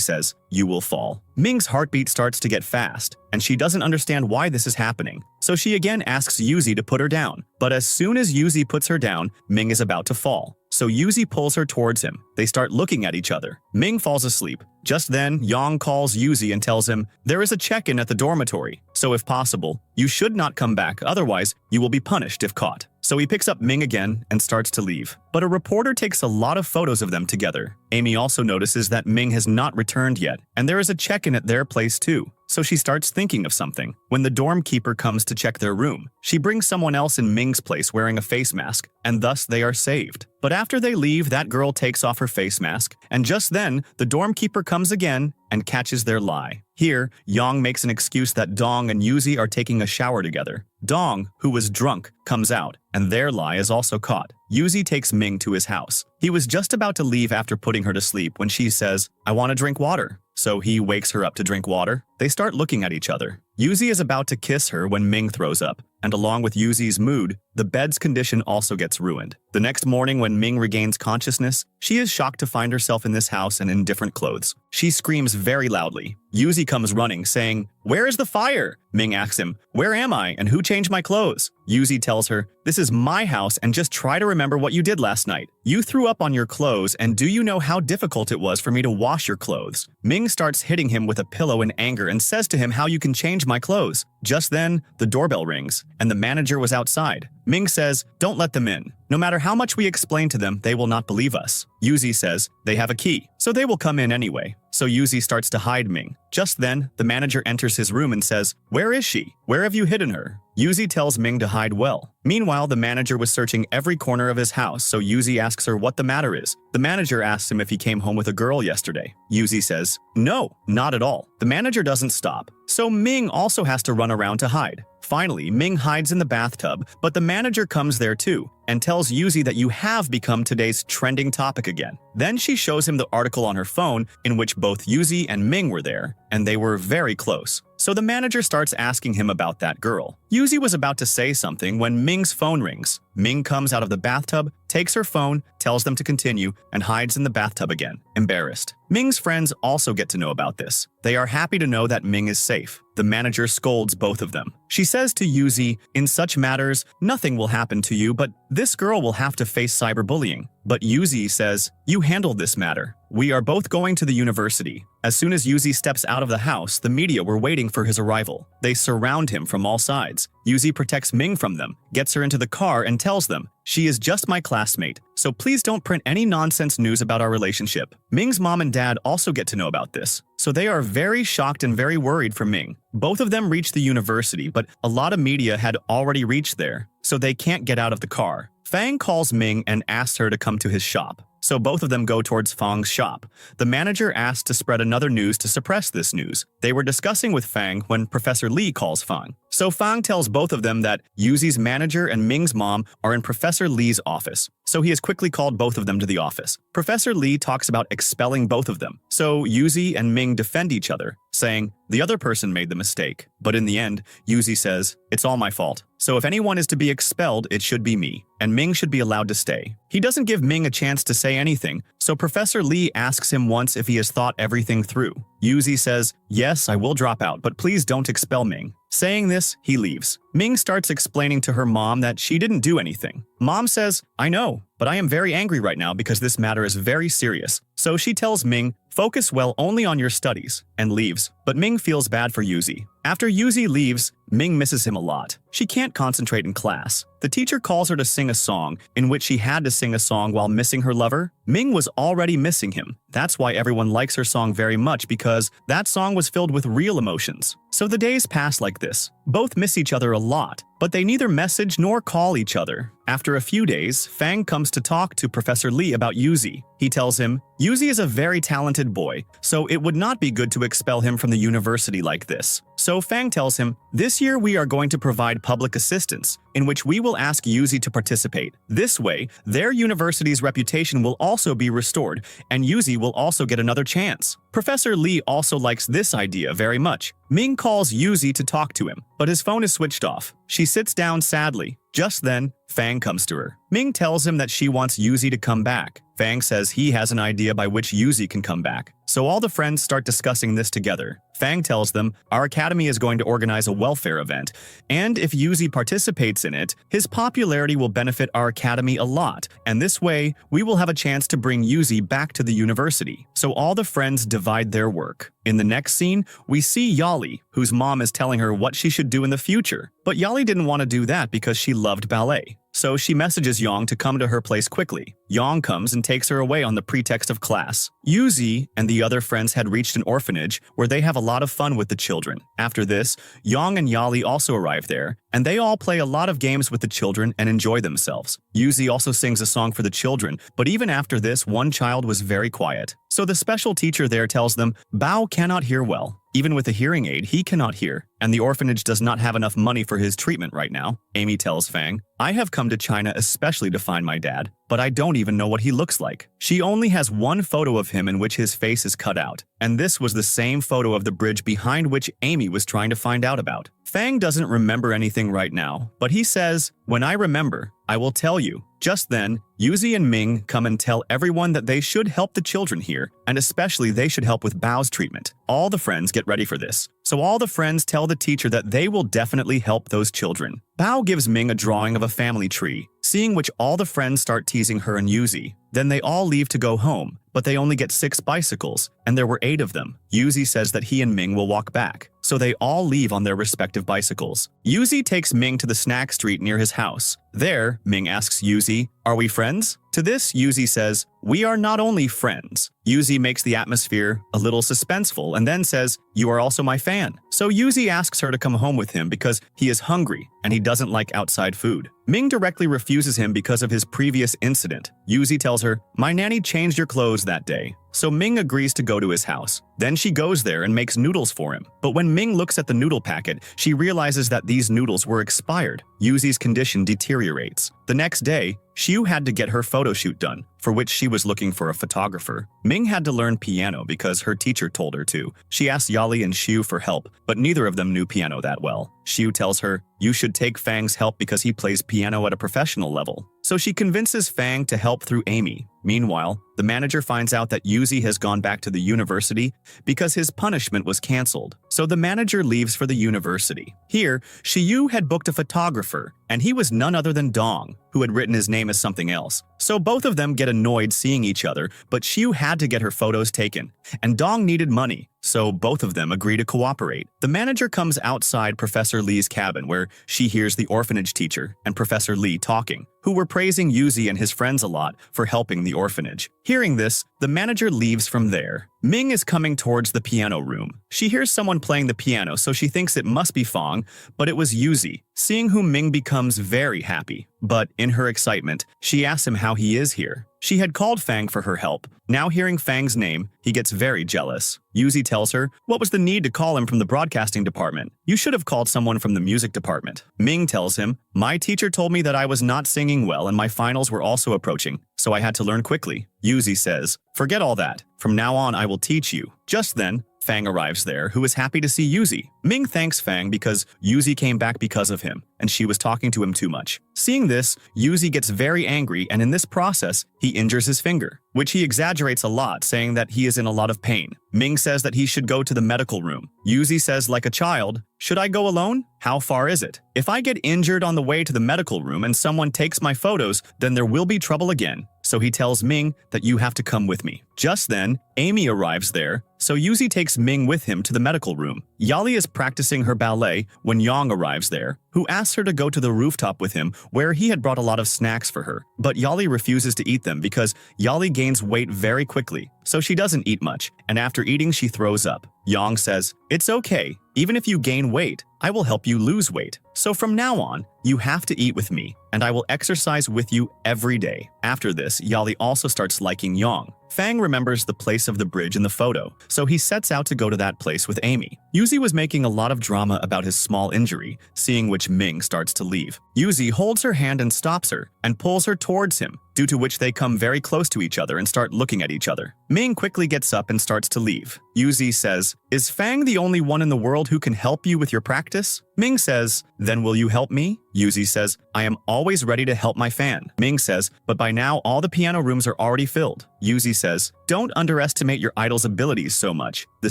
says, you will fall. Ming's heartbeat starts to get fast, and she doesn't understand why this is happening. So she again asks Yuzi to put her down. But as soon as Yuzi puts her down, Ming is about to fall. So Yuzi pulls her towards him. They start looking at each other. Ming falls asleep. Just then, Yang calls Yuzi and tells him, there is a check-in at the dormitory, so if possible, you should not come back, otherwise you will be punished if caught. So he picks up Ming again and starts to leave. But a reporter takes a lot of photos of them together. Amy also notices that Ming has not returned yet, and there is a check-in at their place too. So she starts thinking of something. When the dorm keeper comes to check their room, she brings someone else in Ming's place wearing a face mask, and thus they are saved. But after they leave, that girl takes off her face mask, and just then, the dorm keeper comes again and catches their lie. Here, Yang makes an excuse that Dong and Yuzi are taking a shower together. Dong, who was drunk, comes out, and their lie is also caught. Yuzi takes Ming to his house. He was just about to leave after putting her to sleep when she says, I want to drink water. So he wakes her up to drink water. They start looking at each other. Yuzi is about to kiss her when Ming throws up, and along with Yuzi's mood, the bed's condition also gets ruined. The next morning when Ming regains consciousness, she is shocked to find herself in this house and in different clothes. She screams very loudly. Yuzi comes running, saying, where is the fire? Ming asks him, where am I and who changed my clothes? Yuzi tells her, this is my house and just try to remember what you did last night. You threw up on your clothes, and do you know how difficult it was for me to wash your clothes? Ming starts hitting him with a pillow in anger and says to him how you can change my clothes. Just then, the doorbell rings, and the manager was outside. Ming says, don't let them in. No matter how much we explain to them, they will not believe us. Yuzi says, they have a key, so they will come in anyway. So Yuzi starts to hide Ming. Just then, the manager enters his room and says, where is she? Where have you hidden her? Yuzi tells Ming to hide well. Meanwhile, the manager was searching every corner of his house, so Yuzi asks her what the matter is. The manager asks him if he came home with a girl yesterday. Yuzi says, no, not at all. The manager doesn't stop, so Ming also has to run around to hide. Finally, Ming hides in the bathtub, but the manager comes there too and tells Yuzi that you have become today's trending topic again. Then she shows him the article on her phone in which both Yuzi and Ming were there, and they were very close. So the manager starts asking him about that girl. Yuzi was about to say something when Ming's phone rings. Ming comes out of the bathtub, takes her phone, tells them to continue, and hides in the bathtub again, embarrassed. Ming's friends also get to know about this. They are happy to know that Ming is safe. The manager scolds both of them. She says to Yuzi, in such matters, nothing will happen to you, but this girl will have to face cyberbullying. But Yuzi says, you handled this matter. We are both going to the university. As soon as Yuzi steps out of the house, the media were waiting for his arrival. They surround him from all sides. Yuzi protects Ming from them, gets her into the car, and tells them, she is just my classmate, so please don't print any nonsense news about our relationship. Ming's mom and dad also get to know about this, so they are very shocked and very worried for Ming. Both of them reach the university, but a lot of media had already reached there, so they can't get out of the car. Fang calls Ming and asks her to come to his shop. So both of them go towards Fang's shop. The manager asks to spread another news to suppress this news. They were discussing with Fang when Professor Lee calls Fang. So Fang tells both of them that Yuzi's manager and Ming's mom are in Professor Lee's office. So he has quickly called both of them to the office. Professor Lee talks about expelling both of them. So Yuzi and Ming defend each other. saying, the other person made the mistake. But in the end, Yuzi says, it's all my fault. So if anyone is to be expelled, it should be me, and Ming should be allowed to stay. He doesn't give Ming a chance to say anything, so Professor Lee asks him once if he has thought everything through. Yuzi says, yes, I will drop out, but please don't expel Ming. Saying this, he leaves. Ming starts explaining to her mom that she didn't do anything. Mom says, I know, but I am very angry right now because this matter is very serious. So she tells Ming, focus well only on your studies, and leaves. But Ming feels bad for Yuzi. After Yuzi leaves, Ming misses him a lot. She can't concentrate in class. The teacher calls her to sing a song, in which she had to sing a song while missing her lover. Ming was already missing him. That's why everyone likes her song very much, because that song was filled with real emotions. So the days pass like this. Both miss each other a lot, but they neither message nor call each other. After a few days, Fang comes to talk to Professor Lee about Yuzi. He tells him, Yuzi is a very talented boy, so it would not be good to expel him from the university like this. So Fang tells him, this year we are going to provide public assistance, in which we will ask Yuzi to participate. This way, their university's reputation will also be restored, and Yuzi will also get another chance. Professor Lee also likes this idea very much. Ming calls Yuzi to talk to him, but his phone is switched off. She sits down sadly. Just then, Fang comes to her. Ming tells him that she wants Yuzi to come back. Fang says he has an idea by which Yuzi can come back. So all the friends start discussing this together. Fang tells them, our academy is going to organize a welfare event, and if Yuzi participates in it, his popularity will benefit our academy a lot, and this way, we will have a chance to bring Yuzi back to the university. So all the friends divide their work. In the next scene, we see Yali, whose mom is telling her what she should do in the future. But Yali didn't want to do that because she loved ballet. So she messages Yang to come to her place quickly. Yang comes and takes her away on the pretext of class. Yuzi and the other friends had reached an orphanage where they have a lot of fun with the children. After this, Yang and Yali also arrive there, and they all play a lot of games with the children and enjoy themselves. Yuzi also sings a song for the children, but even after this, one child was very quiet. So the special teacher there tells them, Bao cannot hear well. Even with a hearing aid, he cannot hear, and the orphanage does not have enough money for his treatment right now. Amy tells Fang, I have come to China especially to find my dad, but I don't even know what he looks like. She only has one photo of him in which his face is cut out, and this was the same photo of the bridge behind which Amy was trying to find out about. Fang doesn't remember anything right now, but he says, when I remember, I will tell you. Just then, Yuzi and Ming come and tell everyone that they should help the children here, and especially they should help with Bao's treatment. All the friends get ready for this. So all the friends tell the teacher that they will definitely help those children. Bao gives Ming a drawing of a family tree, seeing which all the friends start teasing her and Yuzi. Then they all leave to go home, but they only get 6 bicycles, and there were 8 of them. Yuzi says that he and Ming will walk back, so they all leave on their respective bicycles. Yuzi takes Ming to the snack street near his house. There, Ming asks Yuzi, are we friends? To this, Yuzi says, we are not only friends. Yuzi makes the atmosphere a little suspenseful and then says, you are also my fan. So Yuzi asks her to come home with him because he is hungry and he doesn't like outside food. Ming directly refuses him because of his previous incident. Yuzi tells her, my nanny changed your clothes that day. So Ming agrees to go to his house. Then she goes there and makes noodles for him. But when Ming looks at the noodle packet, she realizes that these noodles were expired. Yuzi's condition deteriorates. The next day, Xiu had to get her photo shoot done, for which she was looking for a photographer. Ming had to learn piano because her teacher told her to. She asked Yali and Xiu for help, but neither of them knew piano that well. Xiu tells her, you should take Fang's help because he plays piano at a professional level. So she convinces Fang to help through Amy. Meanwhile, the manager finds out that Yuzi has gone back to the university because his punishment was cancelled. So the manager leaves for the university. Here, Xiu had booked a photographer, and he was none other than Dong, who had written his name as something else. So both of them get annoyed seeing each other, but Xiu had to get her photos taken, and Dong needed money, so both of them agree to cooperate. The manager comes outside Professor Lee's cabin where she hears the orphanage teacher and Professor Lee talking, who were praising Yuzi and his friends a lot for helping the orphanage. Hearing this, the manager leaves from there. Ming is coming towards the piano room. She hears someone playing the piano, so she thinks it must be Fang, but it was Yuzi, seeing whom Ming becomes very happy. But in her excitement, she asks him how he is here. She had called Fang for her help. Now hearing Fang's name, he gets very jealous. Yuzi tells her, what was the need to call him from the broadcasting department? You should have called someone from the music department. Ming tells him, my teacher told me that I was not singing well and my finals were also approaching, so I had to learn quickly. Yuzi says, forget all that. From now on, I will teach you. Just then, Fang arrives there, who is happy to see Yuzi. Ming thanks Fang because Yuzi came back because of him, and she was talking to him too much. Seeing this, Yuzi gets very angry, and in this process, he injures his finger, which he exaggerates a lot, saying that he is in a lot of pain. Ming says that he should go to the medical room. Yuzi says like a child, "Should I go alone? How far is it? If I get injured on the way to the medical room and someone takes my photos, then there will be trouble again." So he tells Ming that you have to come with me. Just then, Amy arrives there, so Yuzi takes Ming with him to the medical room. Yali is practicing her ballet when Yang arrives there, who asks her to go to the rooftop with him where he had brought a lot of snacks for her. But Yali refuses to eat them because Yali gains weight very quickly, so she doesn't eat much, and after eating she throws up. Yang says, "It's okay, even if you gain weight, I will help you lose weight. So from now on, you have to eat with me, and I will exercise with you every day." After this, Yali also starts liking Yang. Fang remembers the place of the bridge in the photo, so he sets out to go to that place with Amy. Yuzi was making a lot of drama about his small injury, seeing which Ming starts to leave. Yuzi holds her hand and stops her, and pulls her towards him, due to which they come very close to each other and start looking at each other. Ming quickly gets up and starts to leave. Yuzi says, "Is Fang the only one in the world who can help you with your practice?" Ming says, "Then will you help me?" Yuzi says, "I am always ready to help my fan." Ming says, "But by now all the piano rooms are already filled." Yuzi says, "Don't underestimate your idol's abilities so much." The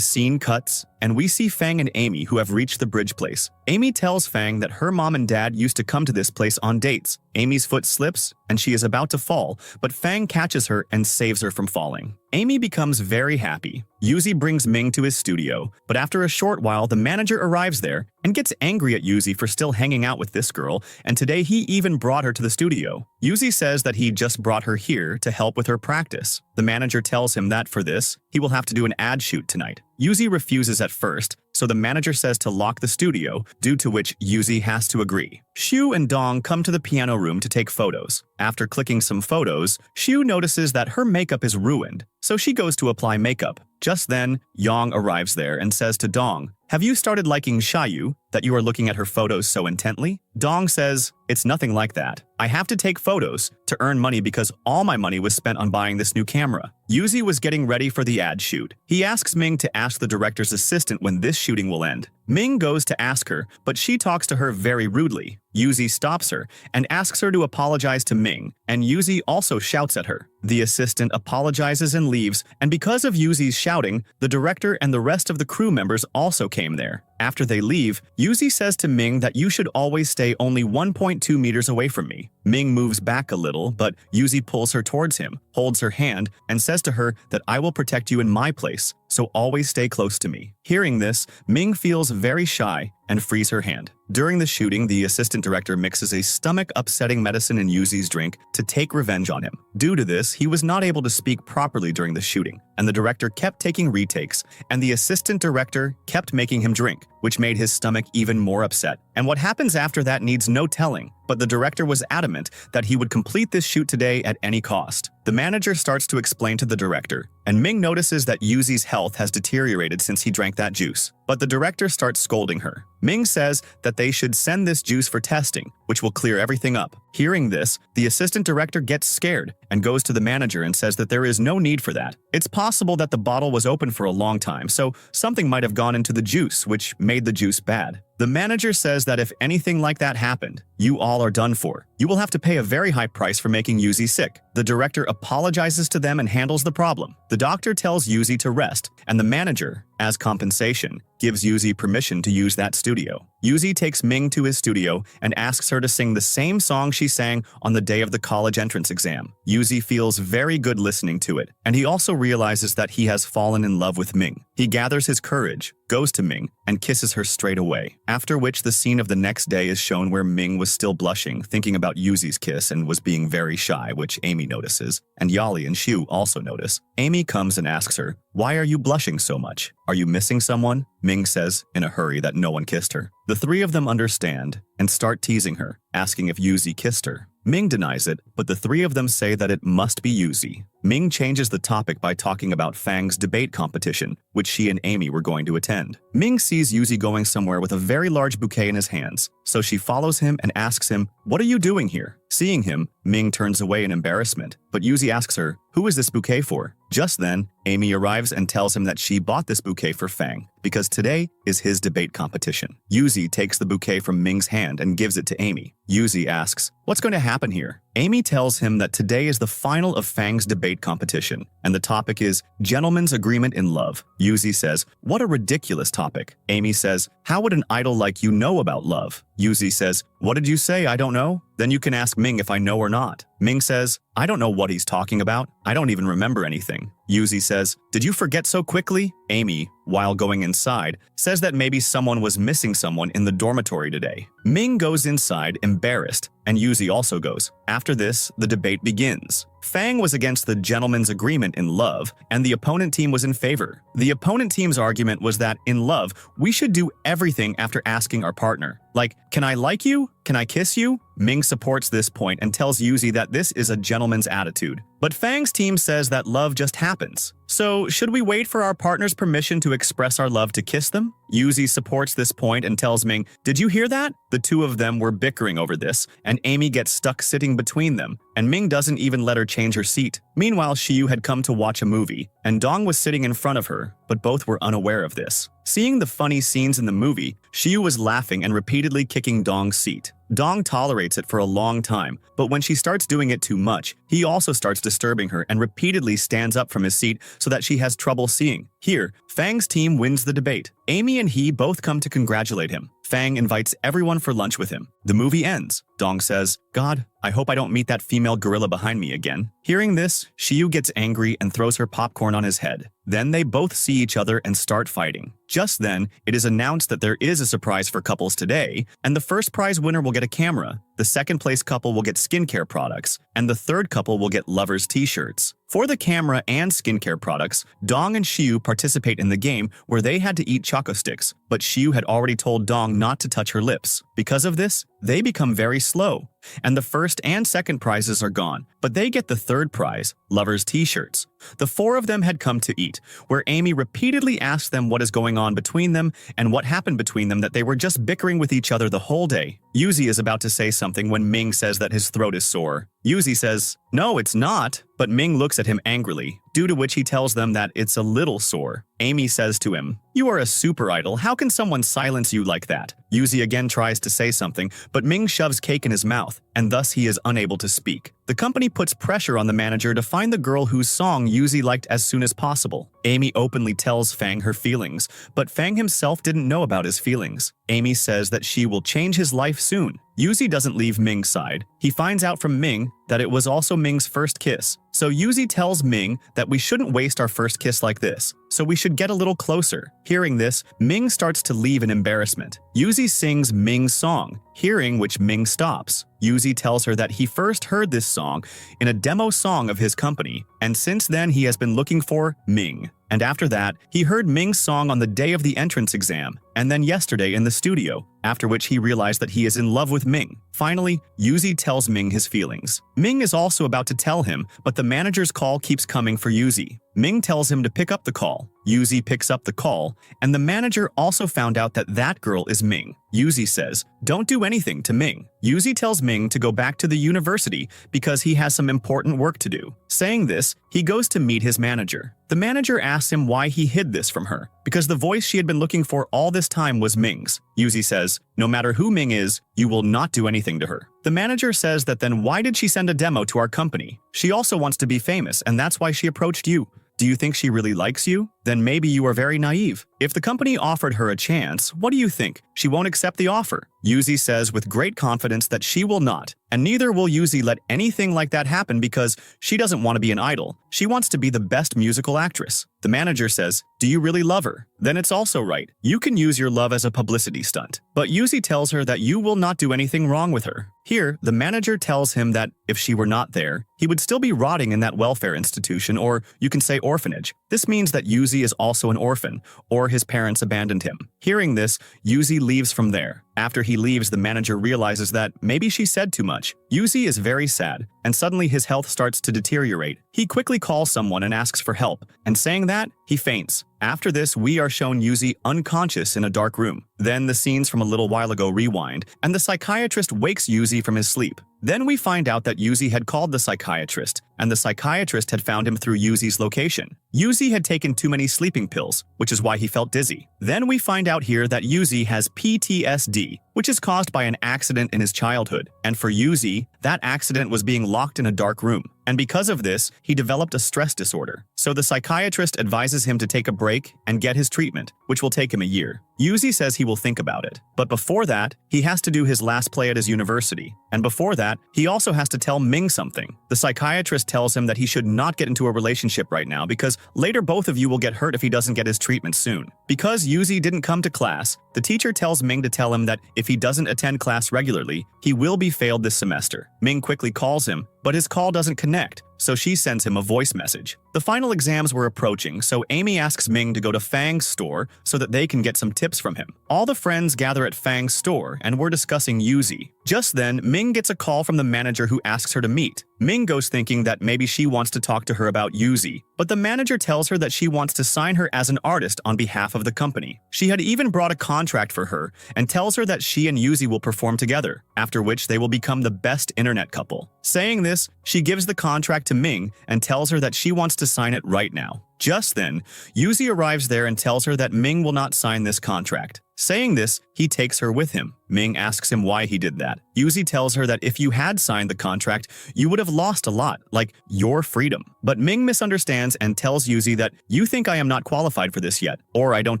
scene cuts, and we see Fang and Amy who have reached the bridge place. Amy tells Fang that her mom and dad used to come to this place on dates. Amy's foot slips, and she is about to fall, but Fang catches her and saves her from falling. Amy becomes very happy. Yuzi brings Ming to his studio, but after a short while, the manager arrives there and gets angry at Yuzi for still hanging out with this girl, and today he even brought her to the studio. Yuzi says that he just brought her here to help with her practice. The manager tells him that for this, he will have to do an ad shoot tonight. Yuzi refuses at first, so the manager says to lock the studio, due to which Yuzi has to agree. Xiu and Dong come to the piano room to take photos. After clicking some photos, Xiu notices that her makeup is ruined, so she goes to apply makeup. Just then, Yang arrives there and says to Dong, "Have you started liking Xiaoyu, that you are looking at her photos so intently?" Dong says, "It's nothing like that. I have to take photos to earn money because all my money was spent on buying this new camera." Yuzi was getting ready for the ad shoot. He asks Ming to ask the director's assistant when this shooting will end. Ming goes to ask her, but she talks to her very rudely. Yuzi stops her and asks her to apologize to Ming, and Yuzi also shouts at her. The assistant apologizes and leaves, and because of Yuzi's shouting, the director and the rest of the crew members also came there. After they leave, Yuzi says to Ming that you should always stay only 1.2 meters away from me. Ming moves back a little, but Yuzi pulls her towards him, holds her hand, and says to her that I will protect you in my place, so always stay close to me. Hearing this, Ming feels very shy and frees her hand. During the shooting, the assistant director mixes a stomach-upsetting medicine in Yuzi's drink to take revenge on him. Due to this, he was not able to speak properly during the shooting, and the director kept taking retakes, and the assistant director kept making him drink, which made his stomach even more upset. And what happens after that needs no telling, but the director was adamant that he would complete this shoot today at any cost. The manager starts to explain to the director, and Ming notices that Yuzi's health has deteriorated since he drank that juice. But the director starts scolding her. Ming says that they should send this juice for testing, which will clear everything up. Hearing this, the assistant director gets scared and goes to the manager and says that there is no need for that. It's possible that the bottle was open for a long time, so something might have gone into the juice, which made the juice bad. The manager says that if anything like that happened, you all are done for. You will have to pay a very high price for making Yuzi sick. The director apologizes to them and handles the problem. The doctor tells Yuzi to rest, and the manager, as compensation, gives Yuzi permission to use that studio. Yuzi takes Ming to his studio and asks her to sing the same song she sang on the day of the college entrance exam. Yuzi feels very good listening to it, and he also realizes that he has fallen in love with Ming. He gathers his courage, goes to Ming, and kisses her straight away. After which the scene of the next day is shown where Ming was still blushing, thinking about Yuzi's kiss and was being very shy, which Amy notices, and Yali and Xiu also notice. Amy comes and asks her, "Why are you blushing so much? Are you missing someone?" Ming says in a hurry that no one kissed her. The three of them understand and start teasing her, asking if Yuzi kissed her. Ming denies it, but the three of them say that it must be Yuzi. Ming changes the topic by talking about Fang's debate competition, which she and Amy were going to attend. Ming sees Yuzi going somewhere with a very large bouquet in his hands, so she follows him and asks him, "What are you doing here?" Seeing him, Ming turns away in embarrassment, but Yuzi asks her, "Who is this bouquet for?" Just then, Amy arrives and tells him that she bought this bouquet for Fang because today is his debate competition. Yuzi takes the bouquet from Ming's hand and gives it to Amy. Yuzi asks, "What's going to happen here?" Amy tells him that today is the final of Fang's debate competition, and the topic is gentleman's agreement in love. Yuzi says, "What a ridiculous topic." Amy says, "How would an idol like you know about love?" Yuzi says, "What did you say? I don't know." "Then you can ask Ming if I know or not." Ming says, "I don't know what he's talking about. I don't even remember anything." Yuzi says, "Did you forget so quickly?" Amy, while going inside, says that maybe someone was missing someone in the dormitory today. Ming goes inside, embarrassed, and Yuzi also goes. After this, the debate begins. Fang was against the gentleman's agreement in love, and the opponent team was in favor. The opponent team's argument was that, in love, we should do everything after asking our partner. Like, "Can I like you? Can I kiss you?" Ming supports this point and tells Yuzi that this is a gentleman's attitude. But Fang's team says that love just happens. So, should we wait for our partner's permission to express our love to kiss them? Yuzi supports this point and tells Ming, "Did you hear that?" The two of them were bickering over this, and Amy gets stuck sitting between them, and Ming doesn't even let her change her seat. Meanwhile, Xiyu had come to watch a movie, and Dong was sitting in front of her, but both were unaware of this. Seeing the funny scenes in the movie, Xiyu was laughing and repeatedly kicking Dong's seat. Dong tolerates it for a long time, but when she starts doing it too much, he also starts disturbing her and repeatedly stands up from his seat so that she has trouble seeing. Here, Fang's team wins the debate. Amy and he both come to congratulate him. Fang invites everyone for lunch with him. The movie ends. Dong says, "God, I hope I don't meet that female gorilla behind me again." Hearing this, Xiyu gets angry and throws her popcorn on his head. Then they both see each other and start fighting. Just then, it is announced that there is a surprise for couples today, and the first prize winner will get a camera, the second place couple will get skincare products, and the third couple will get lovers' t-shirts. For the camera and skincare products, Dong and Xiyu participate in the game where they had to eat choco sticks, but Xiyu had already told Dong not to touch her lips. Because of this, they become very slow, and the first and second prizes are gone, but they get the third prize, lovers' t-shirts. The four of them had come to eat, where Amy repeatedly asked them what is going on between them and what happened between them, that they were just bickering with each other the whole day. Yuzi is about to say something when Ming says that his throat is sore. Yuzi says, "No, it's not," but Ming looks at him angrily, due to which he tells them that it's a little sore. Amy says to him, "You are a super idol, how can someone silence you like that?" Yuzi again tries to say something, but Ming shoves cake in his mouth, and thus he is unable to speak. The company puts pressure on the manager to find the girl whose song Yuzi liked as soon as possible. Amy openly tells Fang her feelings, but Fang himself didn't know about his feelings. Amy says that she will change his life soon. Yuzi doesn't leave Ming's side. He finds out from Ming that it was also Ming's first kiss. So Yuzi tells Ming that we shouldn't waste our first kiss like this, so we should get a little closer. Hearing this, Ming starts to leave in embarrassment. Yuzi sings Ming's song, hearing which Ming stops. Yuzi tells her that he first heard this song in a demo song of his company, and since then he has been looking for Ming. And after that, he heard Ming's song on the day of the entrance exam, and then yesterday in the studio, after which he realized that he is in love with Ming. Finally, Yuzi tells Ming his feelings. Ming is also about to tell him, but the manager's call keeps coming for Yuzi. Ming tells him to pick up the call. Yuzi picks up the call, and the manager also found out that that girl is Ming. Yuzi says, "Don't do anything to Ming." Yuzi tells Ming to go back to the university because he has some important work to do. Saying this, he goes to meet his manager. The manager asks him why he hid this from her, because the voice she had been looking for all this time was Ming's. Yuzi says, "No matter who Ming is, you will not do anything to her." The manager says that then why did she send a demo to our company? She also wants to be famous, and that's why she approached you. Do you think she really likes you? Then maybe you are very naive. If the company offered her a chance, what do you think? She won't accept the offer. Yuzi says with great confidence that she will not, and neither will Yuzi let anything like that happen because she doesn't want to be an idol. She wants to be the best musical actress. The manager says, "Do you really love her? Then it's also right. You can use your love as a publicity stunt." But Yuzi tells her that you will not do anything wrong with her. Here, the manager tells him that if she were not there, he would still be rotting in that welfare institution, or you can say orphanage. This means that Yuzi is also an orphan, or his parents abandoned him. Hearing this, Yuzi leaves from there. After he leaves, the manager realizes that maybe she said too much. Yuzi is very sad, and suddenly his health starts to deteriorate. He quickly calls someone and asks for help, and saying that, he faints. After this, we are shown Yuzi unconscious in a dark room. Then the scenes from a little while ago rewind, and the psychiatrist wakes Yuzi from his sleep. Then we find out that Yuzi had called the psychiatrist, and the psychiatrist had found him through Yuzi's location. Yuzi had taken too many sleeping pills, which is why he felt dizzy. Then we find out here that Yuzi has PTSD, which is caused by an accident in his childhood. And for Yuzi, that accident was being locked in a dark room. And because of this, he developed a stress disorder. So the psychiatrist advises him to take a break and get his treatment, which will take him a year. Yuzi says he will think about it. But before that, he has to do his last play at his university. And before that, he also has to tell Ming something. The psychiatrist tells him that he should not get into a relationship right now because later both of you will get hurt if he doesn't get his treatment soon. Because Yuzi didn't come to class, the teacher tells Ming to tell him that if he doesn't attend class regularly, he will be failed this semester. Ming quickly calls him, but his call doesn't connect, so she sends him a voice message. The final exams were approaching, so Amy asks Ming to go to Fang's store so that they can get some tips from him. All the friends gather at Fang's store, and we're discussing Yuzi. Just then, Ming gets a call from the manager who asks her to meet. Ming goes thinking that maybe she wants to talk to her about Yuzi, but the manager tells her that she wants to sign her as an artist on behalf of the company. She had even brought a contract for her and tells her that she and Yuzi will perform together, after which they will become the best internet couple. Saying this, she gives the contract to Ming and tells her that she wants to sign it right now. Just then, Yuzi arrives there and tells her that Ming will not sign this contract. Saying this, he takes her with him. Ming asks him why he did that. Yuzi tells her that if you had signed the contract, you would have lost a lot, like your freedom. But Ming misunderstands and tells Yuzi that you think I am not qualified for this yet, or I don't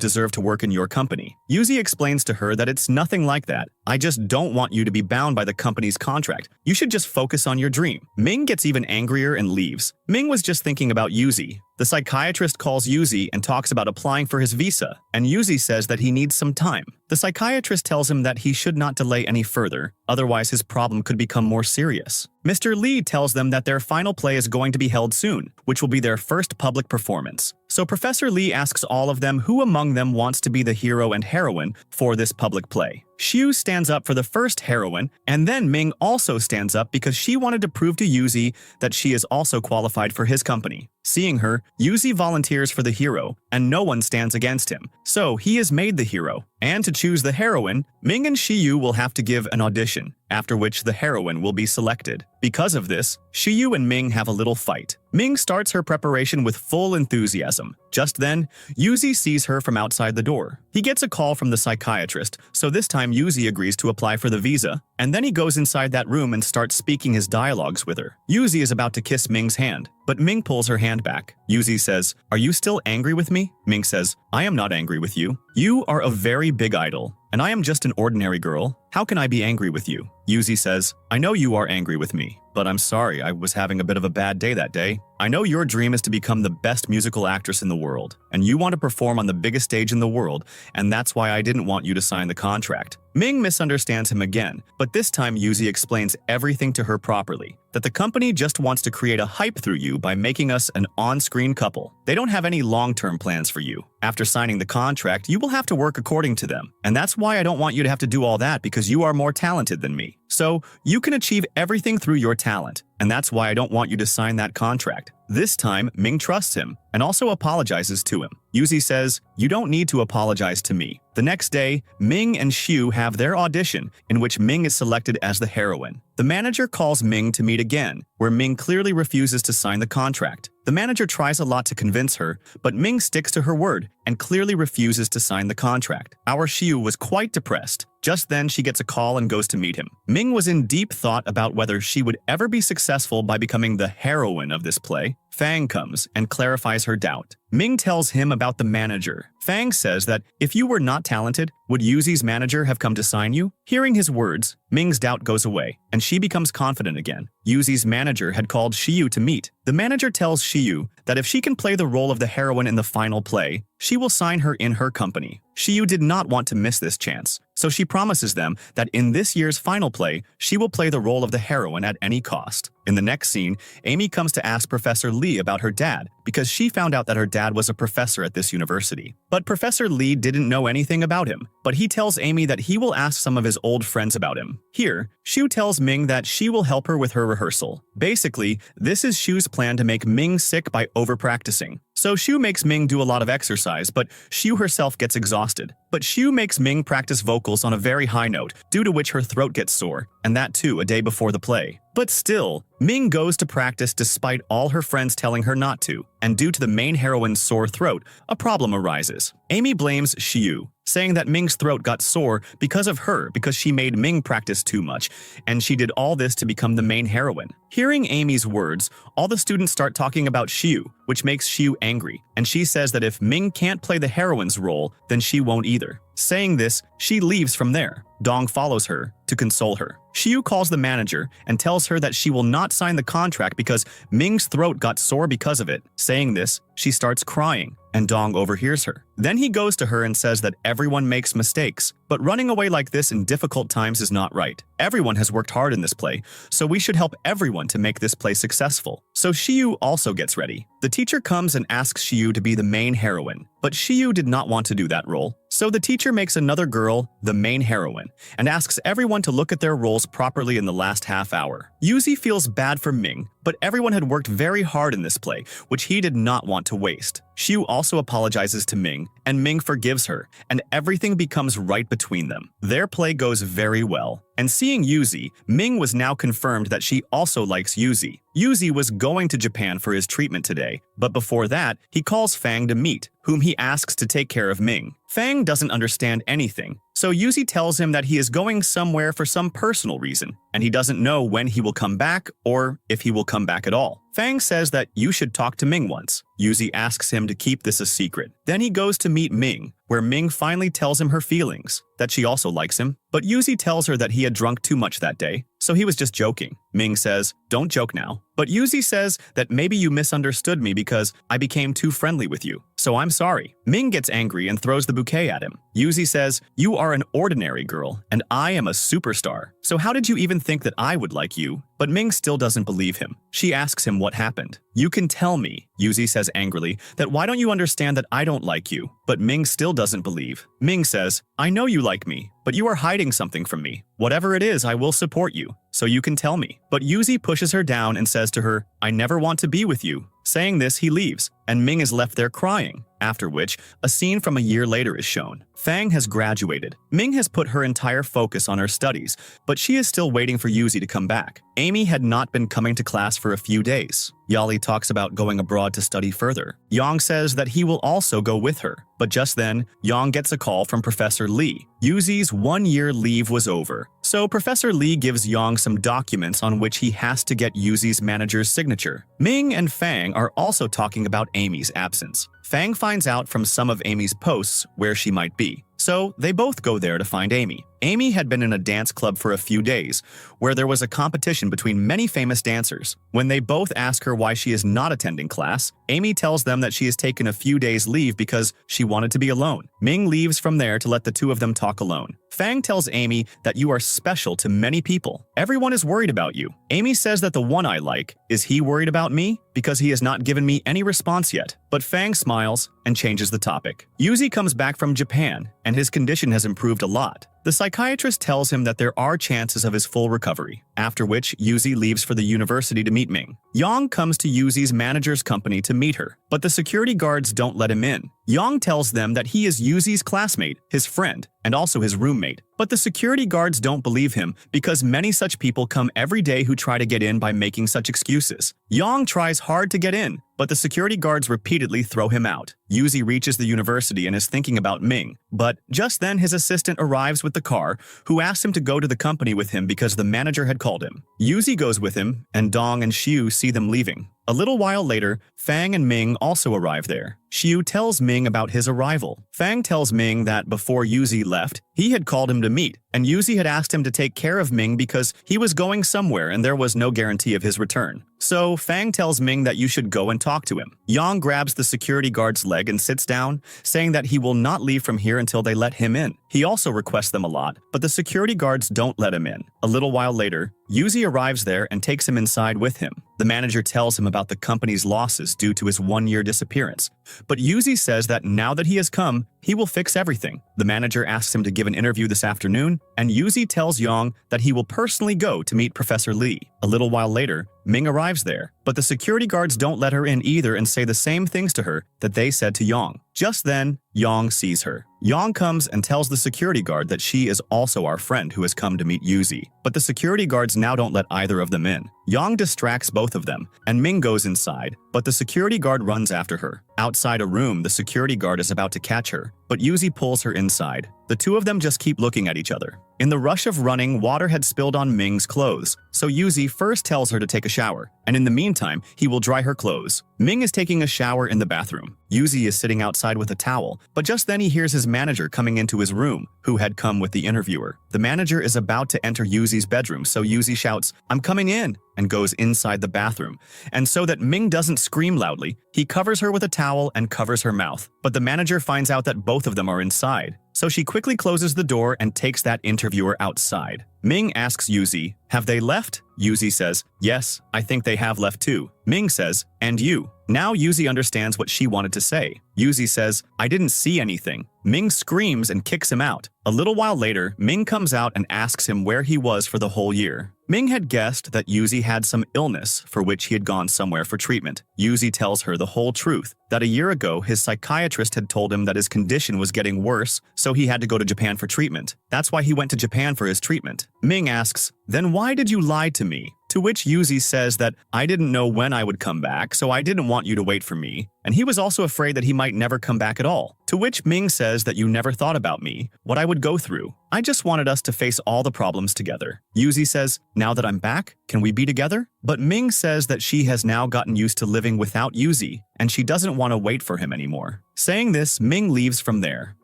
deserve to work in your company. Yuzi explains to her that it's nothing like that. I just don't want you to be bound by the company's contract. You should just focus on your dream. Ming gets even angrier and leaves. Ming was just thinking about Yuzi. The psychiatrist calls Yuzi and talks about applying for his visa, and Yuzi says that he needs some time. The psychiatrist tells him that he should not delay any further, otherwise his problem could become more serious. Mr. Lee tells them that their final play is going to be held soon, which will be their first public performance. So Professor Lee asks all of them who among them wants to be the hero and heroine for this public play. Xiu stands up for the first heroine, and then Ming also stands up because she wanted to prove to Yuzi that she is also qualified for his company. Seeing her, Yuzi volunteers for the hero, and no one stands against him, so he is made the hero. And to choose the heroine, Ming and Xiu will have to give an audition, after which the heroine will be selected. Because of this, Xiu and Ming have a little fight. Ming starts her preparation with full enthusiasm. Just then, Yuzi sees her from outside the door. He gets a call from the psychiatrist, so this time Yuzi agrees to apply for the visa, and then he goes inside that room and starts speaking his dialogues with her. Yuzi is about to kiss Ming's hand, but Ming pulls her hand back. Yuzi says, "Are you still angry with me?" Ming says, "I am not angry with you. You are a very big idol, and I am just an ordinary girl. How can I be angry with you?" Yuzi says, "I know you are angry with me, but I'm sorry I was having a bit of a bad day that day. I know your dream is to become the best musical actress in the world, and you want to perform on the biggest stage in the world, and that's why I didn't want you to sign the contract." Ming misunderstands him again, but this time Yuzi explains everything to her properly, that the company just wants to create a hype through you by making us an on-screen couple. They don't have any long-term plans for you. After signing the contract, you will have to work according to them, and that's why I don't want you to have to do all that because you are more talented than me. So, you can achieve everything through your talent, and that's why I don't want you to sign that contract. This time, Ming trusts him and also apologizes to him. Yuzi says, "You don't need to apologize to me." The next day, Ming and Xiu have their audition, in which Ming is selected as the heroine. The manager calls Ming to meet again, where Ming clearly refuses to sign the contract. The manager tries a lot to convince her, but Ming sticks to her word and clearly refuses to sign the contract. Our Xiu was quite depressed. Just then, she gets a call and goes to meet him. Ming was in deep thought about whether she would ever be successful by becoming the heroine of this play. Fang comes and clarifies her doubt. Ming tells him about the manager. Fang says that if you were not talented, would Yuzi's manager have come to sign you? Hearing his words, Ming's doubt goes away, and she becomes confident again. Yuzi's manager had called Xiu to meet. The manager tells Xiu that if she can play the role of the heroine in the final play, she will sign her in her company. Xiu did not want to miss this chance, so she promises them that in this year's final play, she will play the role of the heroine at any cost. In the next scene, Amy comes to ask Professor Lee about her dad because she found out that her dad was a professor at this university. But Professor Lee didn't know anything about him, but he tells Amy that he will ask some of his old friends about him. Here, Xiu tells Ming that she will help her with her rehearsal. Basically, this is Xiu's plan to make Ming sick by over-practicing. So Xiu makes Ming do a lot of exercise, but Xiu herself gets exhausted. But Xiu makes Ming practice vocals on a very high note, due to which her throat gets sore, and that too a day before the play. But still, Ming goes to practice despite all her friends telling her not to, and due to the main heroine's sore throat, a problem arises. Amy blames Xiu, saying that Ming's throat got sore because of her because she made Ming practice too much, and she did all this to become the main heroine. Hearing Amy's words, all the students start talking about Xiu, which makes Xiu angry, and she says that if Ming can't play the heroine's role, then she won't either. Saying this, she leaves from there. Dong follows her to console her. Xiu calls the manager and tells her that she will not sign the contract because Ming's throat got sore because of it. Saying this, she starts crying, and Dong overhears her. Then he goes to her and says that everyone makes mistakes, but running away like this in difficult times is not right. Everyone has worked hard in this play, so we should help everyone to make this play successful. So Xiu also gets ready. The teacher comes and asks Xiu to be the main heroine, but Xiu did not want to do that role. So the teacher makes another girl the main heroine and asks everyone to look at their roles properly in the last half hour. Yuzi feels bad for Ming, but everyone had worked very hard in this play, which he did not want to waste. Xiu also apologizes to Ming, and Ming forgives her, and everything becomes right between them. Their play goes very well. And seeing Yuzi, Ming was now confirmed that she also likes Yuzi. Yuzi was going to Japan for his treatment today, but before that, he calls Fang to meet, whom he asks to take care of Ming. Fang doesn't understand anything, so Yuzi tells him that he is going somewhere for some personal reason, and he doesn't know when he will come back or if he will come back at all. Fang says that you should talk to Ming once. Yuzi asks him to keep this a secret. Then he goes to meet Ming, where Ming finally tells him her feelings, that she also likes him, but Yuzi tells her that he had drunk too much that day, so he was just joking. Ming says, "Don't joke now." But Yuzi says that maybe you misunderstood me because I became too friendly with you, so I'm sorry. Ming gets angry and throws the bouquet at him. Yuzi says, "You are an ordinary girl, and I am a superstar, so how did you even think that I would like you?" But Ming still doesn't believe him. She asks him what happened. "You can tell me," Yuzi says angrily, "that why don't you understand that I don't like you?" But Ming still doesn't believe. Ming says, "I know you like me, but you are hiding something from me. Whatever it is, I will support you, so you can tell me." But Yuzi pushes her down and says to her, "I never want to be with you." Saying this, he leaves, and Ming is left there crying, after which a scene from a year later is shown. Fang has graduated. Ming has put her entire focus on her studies, but she is still waiting for Yuzi to come back. Amy had not been coming to class for a few days. Yali talks about going abroad to study further. Yang says that he will also go with her, but just then, Yang gets a call from Professor Lee. Yuzi's one-year leave was over, so Professor Lee gives Yang some documents on which he has to get Yuzi's manager's signature. Ming and Fang are also talking about Amy's absence. Fang finds out from some of Amy's posts where she might be, so they both go there to find Amy. Amy had been in a dance club for a few days, where there was a competition between many famous dancers. When they both ask her why she is not attending class, Amy tells them that she has taken a few days leave because she wanted to be alone. Ming leaves from there to let the two of them talk alone. Fang tells Amy that you are special to many people. Everyone is worried about you. Amy says that the one I like, is he worried about me? Because he has not given me any response yet. But Fang smiles and changes the topic. Yuzi comes back from Japan, and his condition has improved a lot. The psychiatrist tells him that there are chances of his full recovery, after which Yuzi leaves for the university to meet Ming. Yang comes to Yuzi's manager's company to meet her, but the security guards don't let him in. Yang tells them that he is Yuzi's classmate, his friend, and also his roommate. But the security guards don't believe him because many such people come every day who try to get in by making such excuses. Yang tries hard to get in, but the security guards repeatedly throw him out. Yuzi reaches the university and is thinking about Ming, but just then his assistant arrives with the car, who asks him to go to the company with him because the manager had called him. Yuzi goes with him, and Dong and Xiu see them leaving. A little while later, Fang and Ming also arrive there. Xiu tells Ming about his arrival. Fang tells Ming that before Yuzi left, he had called him to meet, and Yuzi had asked him to take care of Ming because he was going somewhere and there was no guarantee of his return. So Fang tells Ming that you should go and talk to him. Yang grabs the security guard's leg and sits down, saying that he will not leave from here until they let him in. He also requests them a lot, but the security guards don't let him in. A little while later, Yuzi arrives there and takes him inside with him. The manager tells him about the company's losses due to his one-year disappearance. But Yuzi says that now that he has come, he will fix everything. The manager asks him to give an interview this afternoon, and Yuzi tells Yang that he will personally go to meet Professor Lee. A little while later, Ming arrives there, but the security guards don't let her in either and say the same things to her that they said to Yang. Just then, Yang sees her. Yang comes and tells the security guard that she is also our friend who has come to meet Yuzi, but the security guards now don't let either of them in. Yang distracts both of them, and Ming goes inside, but the security guard runs after her. Outside a room, the security guard is about to catch her, but Yuzi pulls her inside. The two of them just keep looking at each other. In the rush of running, water had spilled on Ming's clothes, so Yuzi first tells her to take a shower, and in the meantime, he will dry her clothes. Ming is taking a shower in the bathroom. Yuzi is sitting outside with a towel, but just then he hears his manager coming into his room, who had come with the interviewer. The manager is about to enter Yuzi's bedroom, so Yuzi shouts, "I'm coming in," and goes inside the bathroom. And so that Ming doesn't scream loudly, he covers her with a towel and covers her mouth. But the manager finds out that both of them are inside, so she quickly closes the door and takes that interviewer outside. Ming asks Yuzi, "Have they left?" Yuzi says, "Yes, I think they have left too." Ming says, "And you?" Now Yuzi understands what she wanted to say. Yuzi says, "I didn't see anything." Ming screams and kicks him out. A little while later, Ming comes out and asks him where he was for the whole year. Ming had guessed that Yuzi had some illness for which he had gone somewhere for treatment. Yuzi tells her the whole truth, that a year ago his psychiatrist had told him that his condition was getting worse, so he had to go to Japan for treatment. That's why he went to Japan for his treatment. Ming asks, "Then why did you lie to me?" To which Yuzi says that, "I didn't know when I would come back, so I didn't want you to wait for me. And he was also afraid that he might never come back at all." To which Ming says that, "You never thought about me, what I would go through. I just wanted us to face all the problems together." Yuzi says, "Now that I'm back, can we be together?" But Ming says that she has now gotten used to living without Yuzi, and she doesn't want to wait for him anymore. Saying this, Ming leaves from there.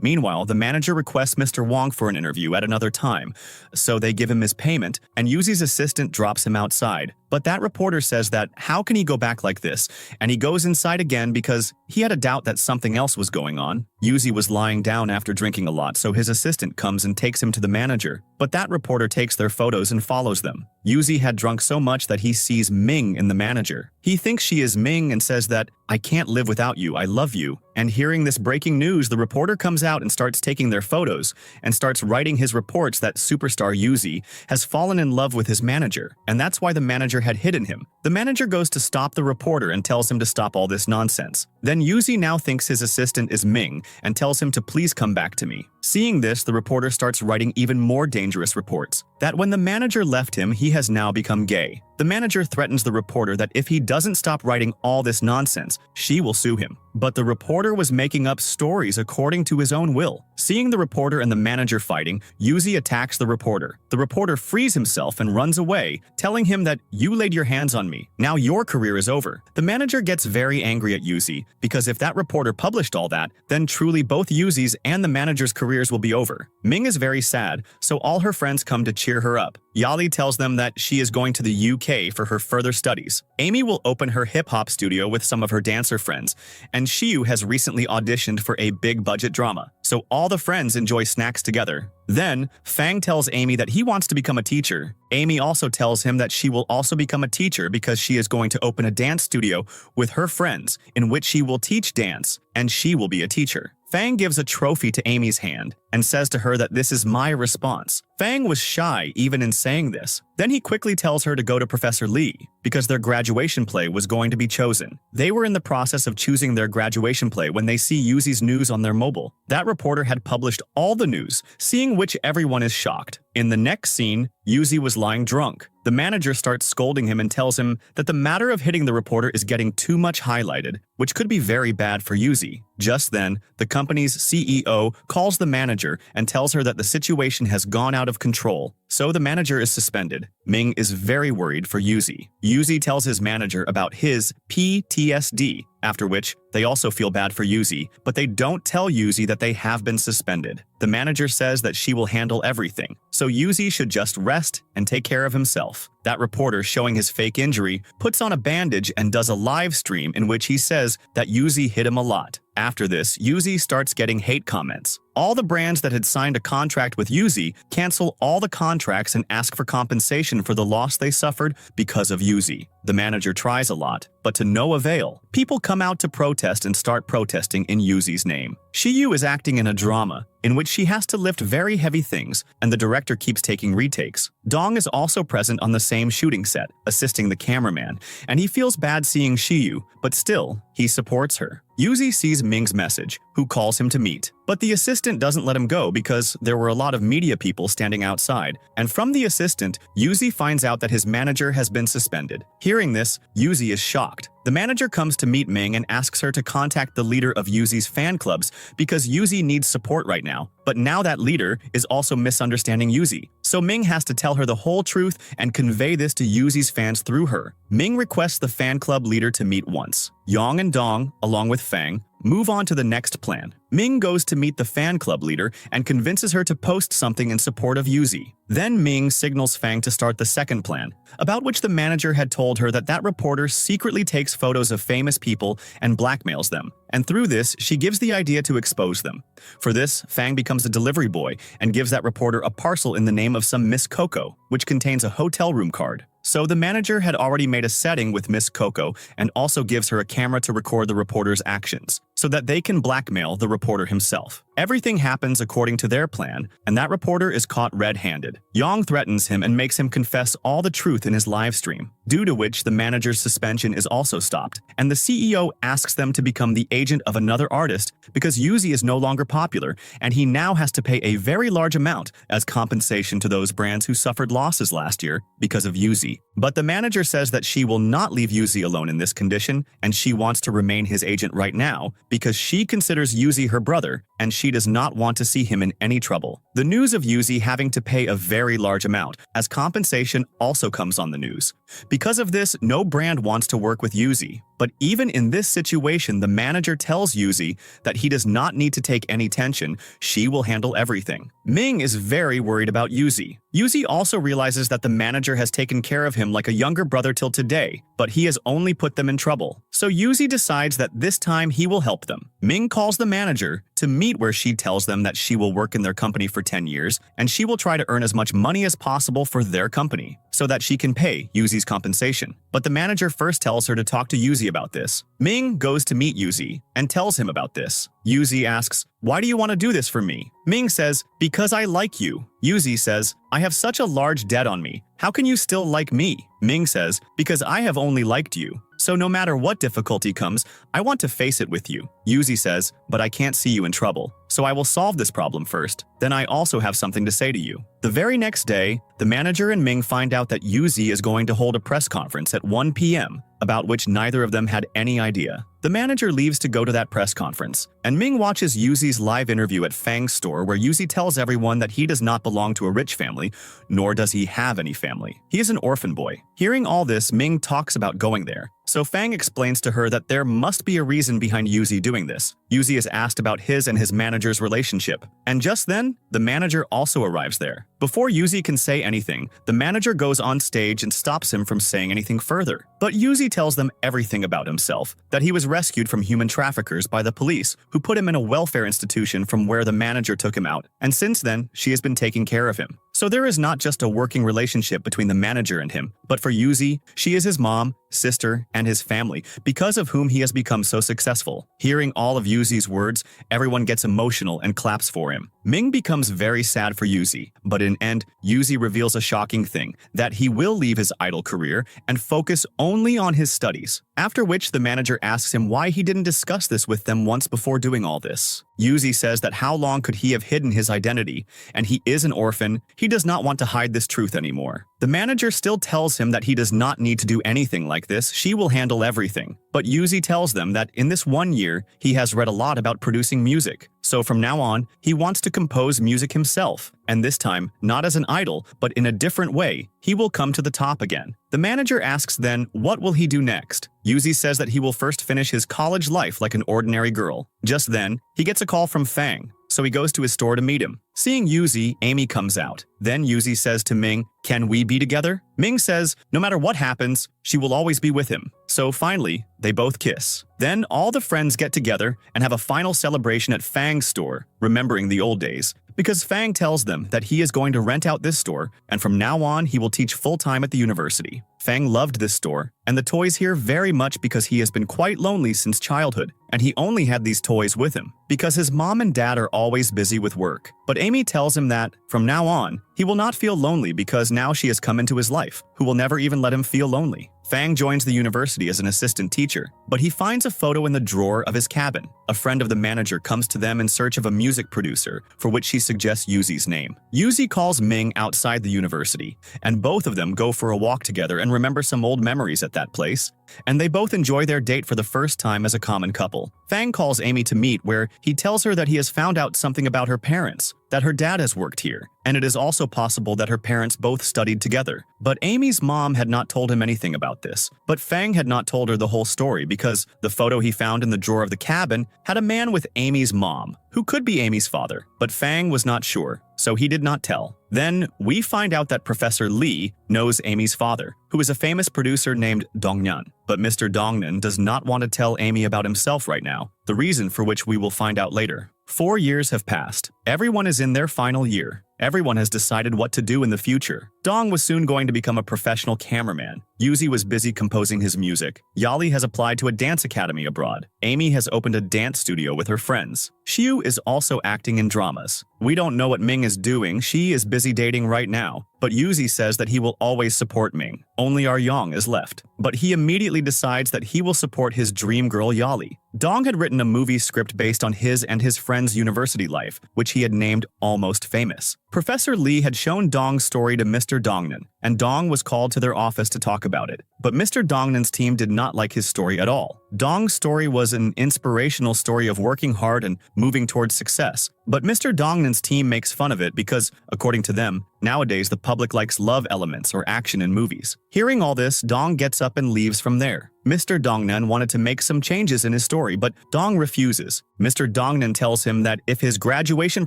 Meanwhile, the manager requests Mr. Wong for an interview at another time, so they give him his payment, and Yuzi's assistant drops him outside. But that reporter says that, how can he go back like this? And he goes inside again because he had a doubt that something else was going on. Yuzi was lying down after drinking a lot, so his assistant comes and takes him to the manager. But that reporter takes their photos and follows them. Yuzi had drunk so much that he sees Ming in the manager. He thinks she is Ming and says that, "I can't live without you, I love you." And hearing this breaking news, the reporter comes out and starts taking their photos and starts writing his reports that superstar Yuzi has fallen in love with his manager, and that's why the manager had hidden him. The manager goes to stop the reporter and tells him to stop all this nonsense. Then Yuzi now thinks his assistant is Ming and tells him to please come back to me. Seeing this, the reporter starts writing even more dangerous reports, that when the manager left him, he has now become gay. The manager threatens the reporter that if he doesn't stop writing all this nonsense, she will sue him. But the reporter was making up stories according to his own will. Seeing the reporter and the manager fighting, Yuzi attacks the reporter. The reporter frees himself and runs away, telling him that, "You laid your hands on me. Now your career is over." The manager gets very angry at Yuzi, because if that reporter published all that, then truly both Yuzi's and the manager's careers will be over. Ming is very sad, so all her friends come to cheer her up. Yali tells them that she is going to the UK for her further studies. Amy will open her hip-hop studio with some of her dancer friends, and Shiyu has recently auditioned for a big-budget drama, so all the friends enjoy snacks together. Then, Fang tells Amy that he wants to become a teacher. Amy also tells him that she will also become a teacher because she is going to open a dance studio with her friends in which she will teach dance, and she will be a teacher. Fang gives a trophy to Amy's hand and says to her that this is my response. Fang was shy even in saying this. Then he quickly tells her to go to Professor Lee because their graduation play was going to be chosen. They were in the process of choosing their graduation play when they see Yuzi's news on their mobile. That reporter had published all the news, seeing which everyone is shocked. In the next scene, Yuzi was lying drunk. The manager starts scolding him and tells him that the matter of hitting the reporter is getting too much highlighted, which could be very bad for Yuzi. Just then, the company's CEO calls the manager and tells her that the situation has gone out of control, so the manager is suspended. Ming is very worried for Yuzi. Yuzi tells his manager about his PTSD, after which they also feel bad for Yuzi, but they don't tell Yuzi that they have been suspended. The manager says that she will handle everything, so Yuzi should just rest and take care of himself. That reporter, showing his fake injury, puts on a bandage and does a live stream in which he says that Yuzi hit him a lot. After this, Yuzi starts getting hate comments. All the brands that had signed a contract with Yuzi cancel all the contracts and ask for compensation for the loss they suffered because of Yuzi. The manager tries a lot, but to no avail. People come out to protest and start protesting in Yuzi's name. Shiyu is acting in a drama, in which she has to lift very heavy things, and the director keeps taking retakes. Dong is also present on the same shooting set, assisting the cameraman, and he feels bad seeing Shiyu, but still, he supports her. Yuzi sees Ming's message, who calls him to meet. But the assistant doesn't let him go because there were a lot of media people standing outside, and from the assistant, Yuzi finds out that his manager has been suspended. Hearing this, Yuzi is shocked. The manager comes to meet Ming and asks her to contact the leader of Yuzi's fan clubs because Yuzi needs support right now. But now that leader is also misunderstanding Yuzi. So Ming has to tell her the whole truth and convey this to Yuzi's fans through her. Ming requests the fan club leader to meet once. Yang and Dong, along with Fang, move on to the next plan. Ming goes to meet the fan club leader and convinces her to post something in support of Yuzi. Then Ming signals Fang to start the second plan, about which the manager had told her that reporter secretly takes photos of famous people and blackmails them. And through this, she gives the idea to expose them. For this, Fang becomes a delivery boy and gives that reporter a parcel in the name of some Miss Coco, which contains a hotel room card. So the manager had already made a setting with Miss Coco and also gives her a camera to record the reporter's actions, so that they can blackmail the reporter himself. Everything happens according to their plan, and that reporter is caught red-handed. Yang threatens him and makes him confess all the truth in his live stream, due to which the manager's suspension is also stopped, and the CEO asks them to become the agent of another artist because Yuzi is no longer popular, and he now has to pay a very large amount as compensation to those brands who suffered losses last year because of Yuzi. But the manager says that she will not leave Yuzi alone in this condition, and she wants to remain his agent right now because she considers Yuzi her brother, and she does not want to see him in any trouble. The news of Yuzi having to pay a very large amount as compensation also comes on the news. Because of this, no brand wants to work with Yuzi. But even in this situation, the manager tells Yuzi that he does not need to take any tension, she will handle everything. Ming is very worried about Yuzi. Yuzi also realizes that the manager has taken care of him like a younger brother till today, but he has only put them in trouble. So Yuzi decides that this time he will help them. Ming calls the manager to meet where she tells them that she will work in their company for 10 years, and she will try to earn as much money as possible for their company, so that she can pay Yuzi's compensation. But the manager first tells her to talk to Yuzi about this. Ming goes to meet Yuzi and tells him about this. Yuzi asks, "Why do you want to do this for me?" Ming says, "Because I like you." Yuzi says, "I have such a large debt on me. How can you still like me?" Ming says, "Because I have only liked you. So no matter what difficulty comes, I want to face it with you." Yuzi says, "But I can't see you in trouble. So I will solve this problem first. Then I also have something to say to you." The very next day, the manager and Ming find out that Yuzi is going to hold a press conference at 1 p.m., about which neither of them had any idea. The manager leaves to go to that press conference, and Ming watches Yuzi's live interview at Fang's store where Yuzi tells everyone that he does not belong to a rich family, nor does he have any family. He is an orphan boy. Hearing all this, Ming talks about going there. So Fang explains to her that there must be a reason behind Yuzi doing this. Yuzi is asked about his and his manager's relationship, and just then, the manager also arrives there. Before Yuzi can say anything, the manager goes on stage and stops him from saying anything further. But Yuzi tells them everything about himself, that he was rescued from human traffickers by the police, who put him in a welfare institution from where the manager took him out, and since then, she has been taking care of him. So there is not just a working relationship between the manager and him, but for Yuzi, she is his mom, sister, and his family, because of whom he has become so successful. Hearing all of Yuzi's words, everyone gets emotional and claps for him. Ming becomes very sad for Yuzi, but in end, Yuzi reveals a shocking thing, that he will leave his idol career and focus only on his studies. After which, the manager asks him why he didn't discuss this with them once before doing all this. Yuzi says that how long could he have hidden his identity, and he is an orphan, he does not want to hide this truth anymore. The manager still tells him that he does not need to do anything like this, she will handle everything. But Yuzi tells them that in this 1 year, he has read a lot about producing music. So from now on, he wants to compose music himself, and this time, not as an idol, but in a different way, he will come to the top again. The manager asks then, what will he do next? Yuzi says that he will first finish his college life like an ordinary girl. Just then, he gets a call from Fang, so he goes to his store to meet him. Seeing Yuzi, Amy comes out. Then Yuzi says to Ming, "Can we be together?" Ming says, no matter what happens, she will always be with him. So finally, they both kiss. Then all the friends get together and have a final celebration at Fang's store, remembering the old days. Because Fang tells them that he is going to rent out this store, and from now on he will teach full-time at the university. Fang loved this store and the toys here very much because he has been quite lonely since childhood, and he only had these toys with him because his mom and dad are always busy with work. But Amy tells him that, from now on, he will not feel lonely because now she has come into his life, who will never even let him feel lonely. Fang joins the university as an assistant teacher, but he finds a photo in the drawer of his cabin. A friend of the manager comes to them in search of a music producer, for which she suggests Yuzi's name. Yuzi calls Ming outside the university, and both of them go for a walk together and remember some old memories at that place, and they both enjoy their date for the first time as a common couple. Fang calls Amy to meet, where he tells her that he has found out something about her parents, that her dad has worked here, and it is also possible that her parents both studied together. But Amy's mom had not told him anything about this. But Fang had not told her the whole story because the photo he found in the drawer of the cabin had a man with Amy's mom, who could be Amy's father, but Fang was not sure, so he did not tell. Then, we find out that Professor Lee knows Amy's father, who is a famous producer named Dongnan. But Mr. Dongnan does not want to tell Amy about himself right now, the reason for which we will find out later. 4 years have passed. Everyone is in their final year. Everyone has decided what to do in the future. Dong was soon going to become a professional cameraman. Yuzi was busy composing his music. Yali has applied to a dance academy abroad. Amy has opened a dance studio with her friends. Xiu is also acting in dramas. We don't know what Ming is doing. She is busy dating right now. But Yuzi says that he will always support Ming. Only our Yang is left. But he immediately decides that he will support his dream girl Yali. Dong had written a movie script based on his and his friend's university life, which he had named Almost Famous. Professor Lee had shown Dong's story to Mr. Dongnan, and Dong was called to their office to talk about it. But Mr. Dongnan's team did not like his story at all. Dong's story was an inspirational story of working hard and moving towards success. But Mr. Dongnan's team makes fun of it because, according to them, nowadays the public likes love elements or action in movies. Hearing all this, Dong gets up and leaves from there. Mr. Dongnan wanted to make some changes in his story, but Dong refuses. Mr. Dongnan tells him that if his graduation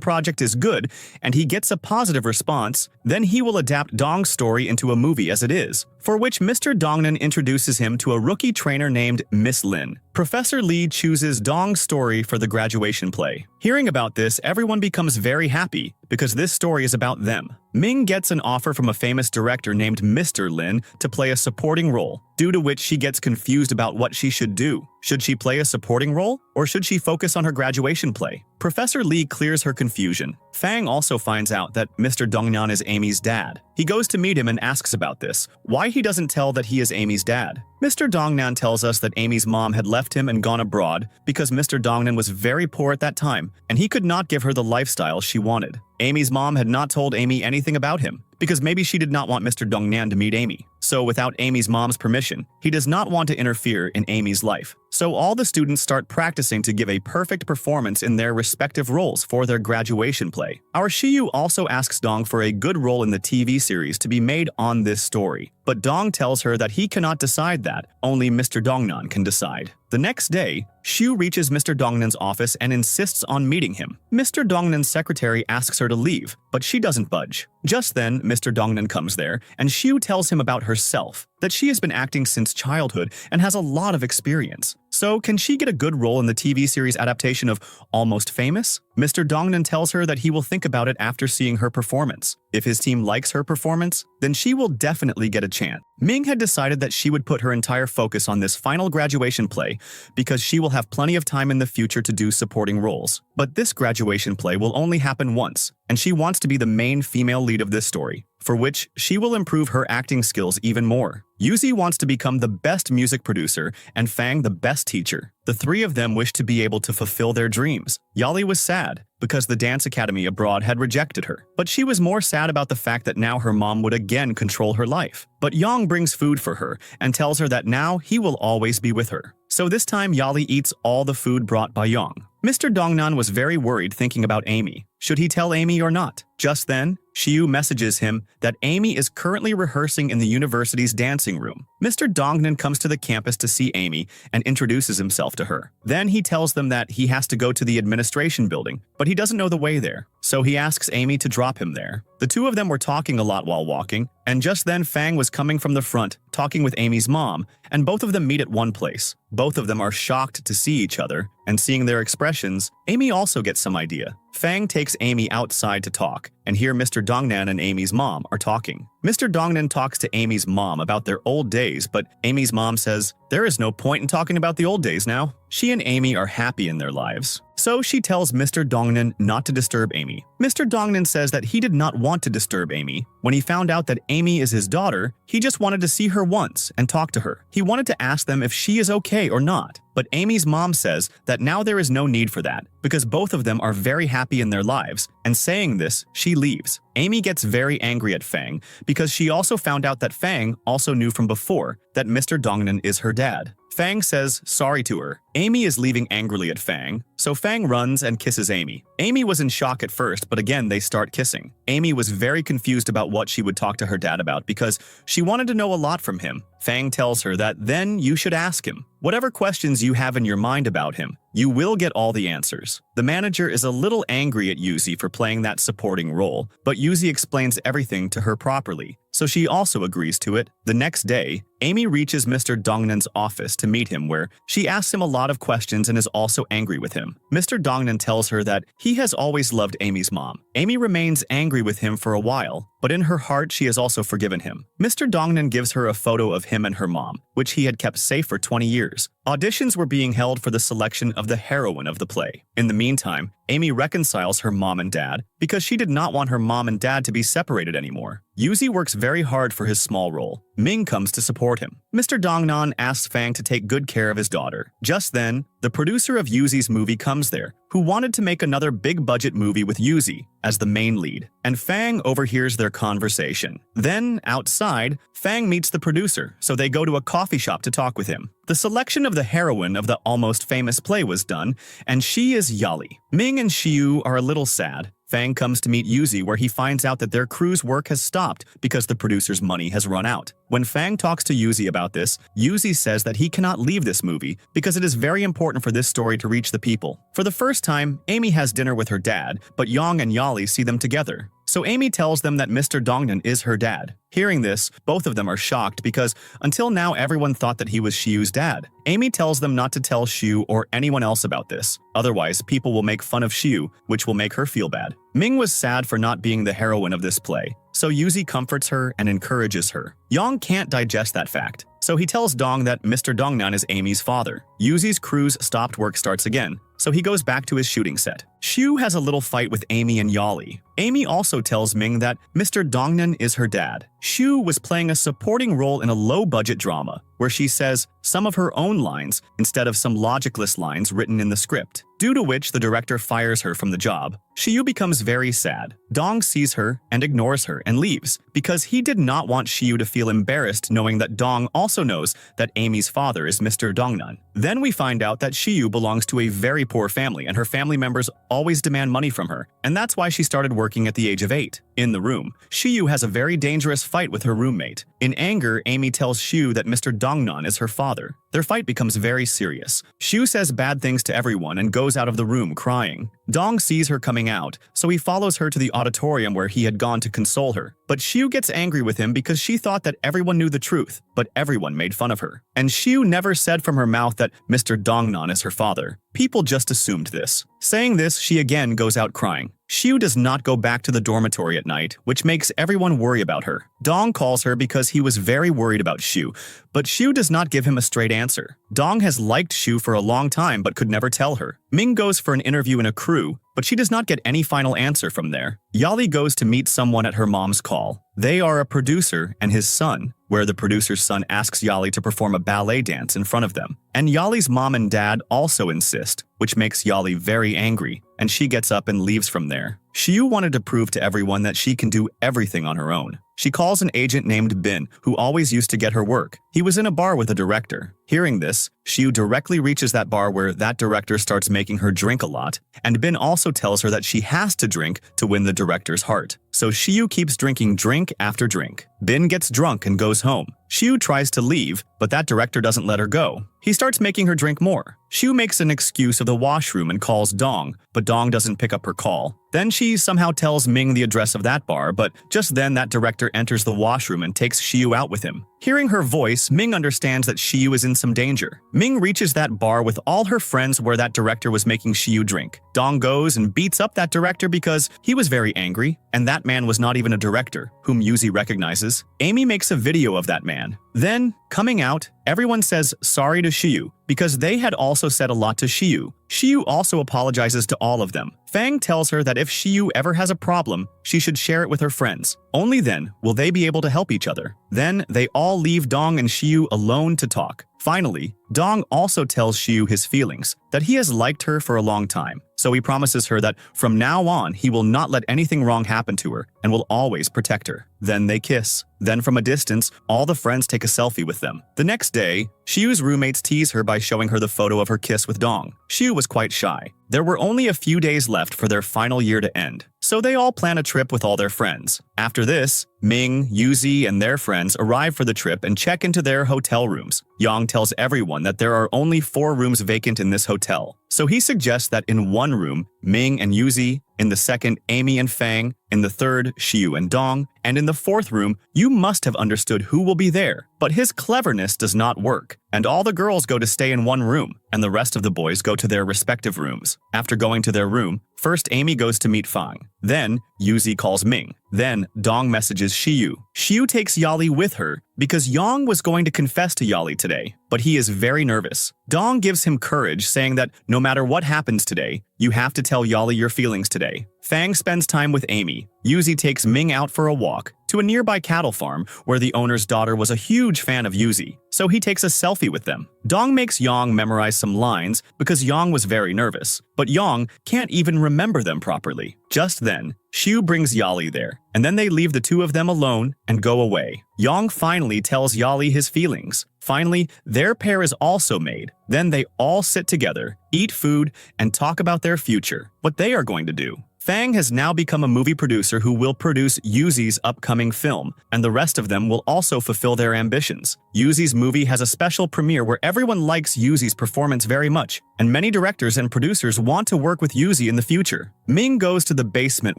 project is good and he gets a positive response, then he will adapt Dong's story into a movie as it is, for which Mr. Dongnan introduces him to a rookie trainer named Miss Lin. Professor Lee chooses Dong's story for the graduation play. Hearing about this, everyone becomes very happy because this story is about them. Ming gets an offer from a famous director named Mr. Lin to play a supporting role, due to which she gets confused about what she should do. Should she play a supporting role, or should she focus on her graduation play? Professor Lee clears her confusion. Fang also finds out that Mr. Dongnan is Amy's dad. He goes to meet him and asks about this, why he doesn't tell that he is Amy's dad. Mr. Dongnan tells us that Amy's mom had left him and gone abroad because Mr. Dongnan was very poor at that time, and he could not give her the lifestyle she wanted. Amy's mom had not told Amy anything about him, because maybe she did not want Mr. Dongnan to meet Amy. So without Amy's mom's permission, he does not want to interfere in Amy's life. So all the students start practicing to give a perfect performance in their respective roles for their graduation play. Our Shiyu also asks Dong for a good role in the TV series to be made on this story. But Dong tells her that he cannot decide that, only Mr. Dongnan can decide. The next day, Xiu reaches Mr. Dongnan's office and insists on meeting him. Mr. Dongnan's secretary asks her to leave, but she doesn't budge. Just then, Mr. Dongnan comes there, and Xiu tells him about herself, that she has been acting since childhood and has a lot of experience. So, can she get a good role in the TV series adaptation of Almost Famous? Mr. Dongnan tells her that he will think about it after seeing her performance. If his team likes her performance, then she will definitely get a chance. Ming had decided that she would put her entire focus on this final graduation play because she will have plenty of time in the future to do supporting roles. But this graduation play will only happen once, and she wants to be the main female lead of this story, for which she will improve her acting skills even more. Yuzi wants to become the best music producer and Fang the best teacher. The three of them wish to be able to fulfill their dreams. Yali was sad because the dance academy abroad had rejected her, but she was more sad about the fact that now her mom would again control her life. But Yang brings food for her and tells her that now he will always be with her. So this time Yali eats all the food brought by Yang. Mr. Dongnan was very worried thinking about Amy. Should he tell Amy or not? Just then, Xiu messages him that Amy is currently rehearsing in the university's dancing room. Mr. Dongnan comes to the campus to see Amy and introduces himself to her. Then he tells them that he has to go to the administration building, but he doesn't know the way there. So he asks Amy to drop him there. The two of them were talking a lot while walking, and just then Fang was coming from the front, talking with Amy's mom, and both of them meet at one place. Both of them are shocked to see each other, and seeing their expressions, Amy also gets some idea. Fang takes Amy outside to talk, and here Mr. Dongnan and Amy's mom are talking. Mr. Dongnan talks to Amy's mom about their old days, but Amy's mom says, "There is no point in talking about the old days now." She and Amy are happy in their lives. So she tells Mr. Dongnan not to disturb Amy. Mr. Dongnan says that he did not want to disturb Amy. When he found out that Amy is his daughter, he just wanted to see her once and talk to her. He wanted to ask them if she is okay or not. But Amy's mom says that now there is no need for that because both of them are very happy in their lives, and saying this, she leaves. Amy gets very angry at Fang because she also found out that Fang also knew from before that Mr. Dongnan is her dad. Fang says sorry to her. Amy is leaving angrily at Fang, so Fang runs and kisses Amy. Amy was in shock at first, but again they start kissing. Amy was very confused about what she would talk to her dad about because she wanted to know a lot from him. Fang tells her that then you should ask him. Whatever questions you have in your mind about him, you will get all the answers. The manager is a little angry at Yuzi for playing that supporting role, but Yuzi explains everything to her properly, so she also agrees to it. The next day, Amy reaches Mr. Dongnan's office to meet him where she asks him a lot of questions and is also angry with him. Mr. Dongnan tells her that he has always loved Amy's mom. Amy remains angry with him for a while, but in her heart she has also forgiven him. Mr. Dongnan gives her a photo of him and her mom, which he had kept safe for 20 years. Auditions were being held for the selection of the heroine of the play. In the meantime, Amy reconciles her mom and dad because she did not want her mom and dad to be separated anymore. Yuzi works very hard for his small role. Ming comes to support him. Mr. Dongnan asks Fang to take good care of his daughter. Just then, the producer of Yuzi's movie comes there, who wanted to make another big-budget movie with Yuzi as the main lead, and Fang overhears their conversation. Then, outside, Fang meets the producer, so they go to a coffee shop to talk with him. The selection of the heroine of the almost famous play was done, and she is Yali. Ming and Xiu are a little sad. Fang comes to meet Yuzi where he finds out that their crew's work has stopped because the producer's money has run out. When Fang talks to Yuzi about this, Yuzi says that he cannot leave this movie because it is very important for this story to reach the people. For the first time, Amy has dinner with her dad, but Yang and Yali see them together. So Amy tells them that Mr. Dongnan is her dad. Hearing this, both of them are shocked because until now everyone thought that he was Xiu's dad. Amy tells them not to tell Xiu or anyone else about this. Otherwise, people will make fun of Xiu, which will make her feel bad. Ming was sad for not being the heroine of this play, so Yuzi comforts her and encourages her. Yang can't digest that fact, so he tells Dong that Mr. Dongnan is Amy's father. Yuzi's crew's stopped work starts again, so he goes back to his shooting set. Xiu has a little fight with Amy and Yali. Amy also tells Ming that Mr. Dongnan is her dad. Xiu was playing a supporting role in a low-budget drama, where she says some of her own lines instead of some logicless lines written in the script, due to which the director fires her from the job. Xiu becomes very sad. Dong sees her and ignores her and leaves, because he did not want Xiu to feel embarrassed knowing that Dong also knows that Amy's father is Mr. Dongnan. Then we find out that Xiu belongs to a very poor family and her family members always demand money from her, and that's why she started working at the age of 8. In the room, Xiu has a very dangerous fight with her roommate. In anger, Amy tells Xiu that Mr. Dongnan is her father. Their fight becomes very serious. Xiu says bad things to everyone and goes out of the room crying. Dong sees her coming out, so he follows her to the auditorium where he had gone to console her. But Xiu gets angry with him because she thought that everyone knew the truth, but everyone made fun of her. And Xiu never said from her mouth that Mr. Dongnan is her father. People just assumed this. Saying this, she again goes out crying. Xiu does not go back to the dormitory at night, which makes everyone worry about her. Dong calls her because he was very worried about Xiu, but Xiu does not give him a straight answer. Dong has liked Xiu for a long time but could never tell her. Ming goes for an interview in a crew, but she does not get any final answer from there. Yali goes to meet someone at her mom's call. They are a producer and his son, where the producer's son asks Yali to perform a ballet dance in front of them. And Yali's mom and dad also insist, which makes Yali very angry, and she gets up and leaves from there. Xiu wanted to prove to everyone that she can do everything on her own. She calls an agent named Bin, who always used to get her work. He was in a bar with a director. Hearing this, Xiu directly reaches that bar where that director starts making her drink a lot, and Bin also tells her that she has to drink to win the director's heart. So Xiu keeps drinking drink after drink. Bin gets drunk and goes home. Xiu tries to leave, but that director doesn't let her go. He starts making her drink more. Xiu makes an excuse of the washroom and calls Dong, but Dong doesn't pick up her call. Then she somehow tells Ming the address of that bar, but just then that director enters the washroom and takes Shiyu out with him. Hearing her voice, Ming understands that Shiyu is in some danger. Ming reaches that bar with all her friends where that director was making Shiyu drink. Dong goes and beats up that director because he was very angry, and that man was not even a director, whom Yuzi recognizes. Amy makes a video of that man. Then, coming out, everyone says sorry to Shiyu because they had also said a lot to Shiyu. Shiyu also apologizes to all of them. Fang tells her that if Shiyu ever has a problem, she should share it with her friends. Only then will they be able to help each other. Then they all leave Dong and Shiyu alone to talk. Finally, Dong also tells Shiyu his feelings, that he has liked her for a long time. So he promises her that from now on he will not let anything wrong happen to her and will always protect her. Then they kiss. Then from a distance, all the friends take a selfie with them. The next day, Shiyu's roommates tease her by showing her the photo of her kiss with Dong. Shiyu was quite shy. There were only a few days left for their final year to end, so they all plan a trip with all their friends. After this, Ming, Yuzi, and their friends arrive for the trip and check into their hotel rooms. Yang tells everyone that there are only 4 rooms vacant in this hotel, so he suggests that in one room, Ming and Yuzi, in the second, Amy and Fang, in the third, Shiyu and Dong, and in the fourth room, you must have understood who will be there. But his cleverness does not work, and all the girls go to stay in one room, and the rest of the boys go to their respective rooms. After going to their room, first Amy goes to meet Fang. Then, Yuzi calls Ming. Then, Dong messages Shiyu. Shiyu takes Yali with her because Yang was going to confess to Yali today, but he is very nervous. Dong gives him courage, saying that no matter what happens today, you have to tell Yali your feelings today. Fang spends time with Amy. Yuzi takes Ming out for a walk to a nearby cattle farm where the owner's daughter was a huge fan of Yuzi, so he takes a selfie with them. Dong makes Yang memorize some lines because Yang was very nervous, but Yang can't even remember them properly. Just then, Shiyu brings Yali there, and then they leave the two of them alone and go away. Yang finally tells Yali his feelings. Finally, their pair is also made. Then they all sit together, eat food, and talk about their future, what they are going to do. Fang has now become a movie producer who will produce Yuzi's upcoming film, and the rest of them will also fulfill their ambitions. Yuzi's movie has a special premiere where everyone likes Yuzi's performance very much, and many directors and producers want to work with Yuzi in the future. Ming goes to the basement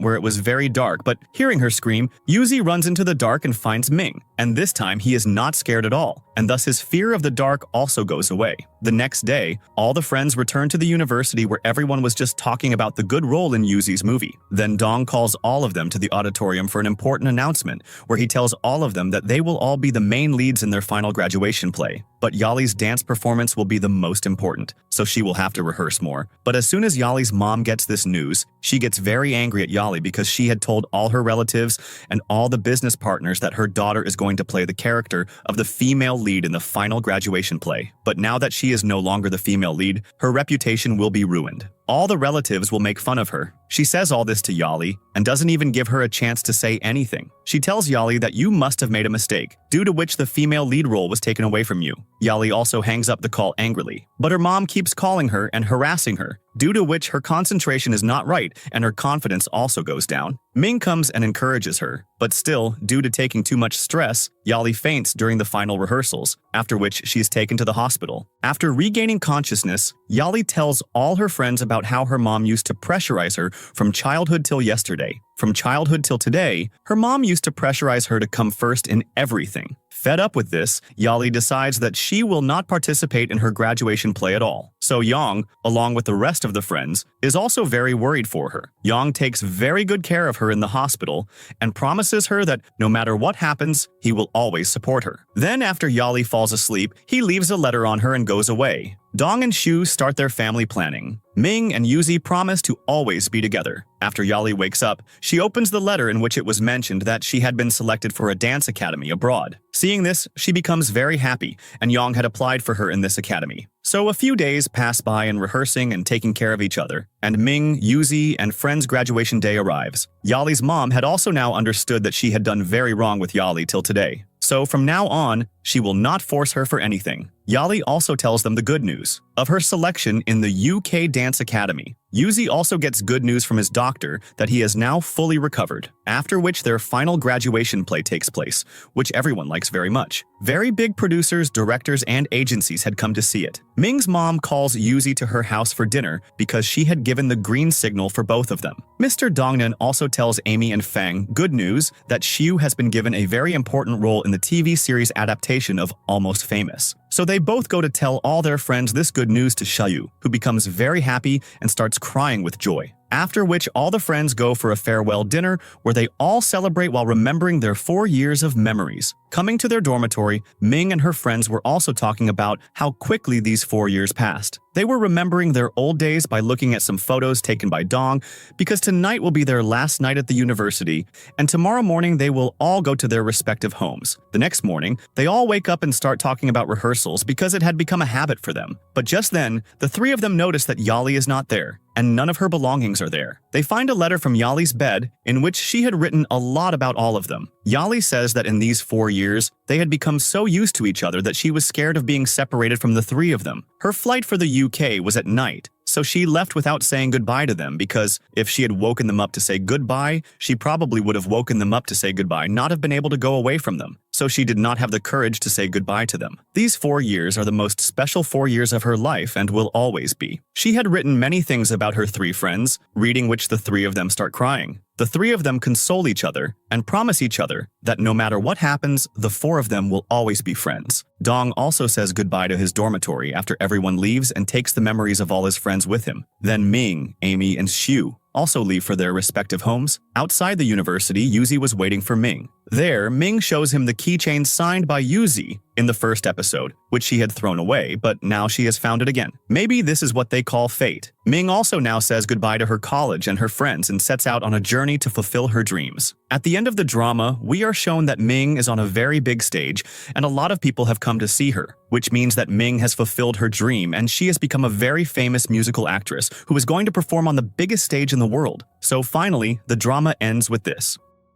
where it was very dark, but hearing her scream, Yuzi runs into the dark and finds Ming, and this time he is not scared at all, and thus his fear of the dark also goes away. The next day, all the friends return to the university where everyone was just talking about the good role in Yuzi's movie. Then Dong calls all of them to the auditorium for an important announcement, where he tells all of them that they will all be the main leads in their final graduation play. But Yali's dance performance will be the most important, so she will have to rehearse more. But as soon as Yali's mom gets this news, she gets very angry at Yali because she had told all her relatives and all the business partners that her daughter is going to play the character of the female lead in the final graduation play. But now that she is no longer the female lead, her reputation will be ruined. All the relatives will make fun of her. She says all this to Yali and doesn't even give her a chance to say anything. She tells Yali that you must have made a mistake, due to which the female lead role was taken away from you. Yali also hangs up the call angrily, but her mom keeps calling her and harassing her, due to which her concentration is not right and her confidence also goes down. Ming comes and encourages her, but still, due to taking too much stress, Yali faints during the final rehearsals, after which she is taken to the hospital. After regaining consciousness, Yali tells all her friends about how her mom used to pressurize her from childhood till yesterday. From childhood till today, her mom used to pressurize her to come first in everything. Fed up with this, Yali decides that she will not participate in her graduation play at all. So Yang, along with the rest of the friends, is also very worried for her. Yang takes very good care of her in the hospital and promises her that no matter what happens, he will always support her. Then after Yali falls asleep, he leaves a letter on her and goes away. Dong and Shu start their family planning. Ming and Yuzi promise to always be together. After Yali wakes up, she opens the letter in which it was mentioned that she had been selected for a dance academy abroad. Seeing this, she becomes very happy, and Yang had applied for her in this academy. So a few days pass by in rehearsing and taking care of each other, and Ming, Yuzi, and friends' graduation day arrives. Yali's mom had also now understood that she had done very wrong with Yali till today. So from now on, she will not force her for anything. Yali also tells them the good news of her selection in the UK Dance Academy. Yuzi also gets good news from his doctor that he is now fully recovered, after which their final graduation play takes place, which everyone likes very much. Very big producers, directors, and agencies had come to see it. Ming's mom calls Yuzi to her house for dinner because she had given the green signal for both of them. Mr. Dongnan also tells Amy and Fang good news that Xiu has been given a very important role in the TV series adaptation of Almost Famous. So they both go to tell all their friends this good news to Xiaoyu, who becomes very happy and starts crying with joy. After which all the friends go for a farewell dinner where they all celebrate while remembering their 4 years of memories. Coming to their dormitory, Ming and her friends were also talking about how quickly these 4 years passed. They were remembering their old days by looking at some photos taken by Dong, because tonight will be their last night at the university, and tomorrow morning they will all go to their respective homes. The next morning, they all wake up and start talking about rehearsals because it had become a habit for them. But just then, the three of them notice that Yali is not there, and none of her belongings are there. They find a letter from Yali's bed in which she had written a lot about all of them. Yali says that in these 4 years, they had become so used to each other that she was scared of being separated from the three of them. Her flight for the UK was at night, so she left without saying goodbye to them because if she had woken them up to say goodbye, she probably would have woken them up to say goodbye, not have been able to go away from them. So she did not have the courage to say goodbye to them. These 4 years are the most special 4 years of her life and will always be. She had written many things about her three friends, reading which the three of them start crying. The three of them console each other and promise each other that no matter what happens, the 4 of them will always be friends. Dong also says goodbye to his dormitory after everyone leaves and takes the memories of all his friends with him. Then Ming, Amy, and Xiu also leave for their respective homes. Outside the university, Yuzi was waiting for Ming. There, Ming shows him the keychain signed by Yuzi in the first episode, which she had thrown away, but now she has found it again. Maybe this is what they call fate. Ming also now says goodbye to her college and her friends and sets out on a journey to fulfill her dreams. At the end of the drama, we are shown that Ming is on a very big stage and a lot of people have come to see her, which means that Ming has fulfilled her dream and she has become a very famous musical actress who is going to perform on the biggest stage in the world. So finally, the drama ends with this.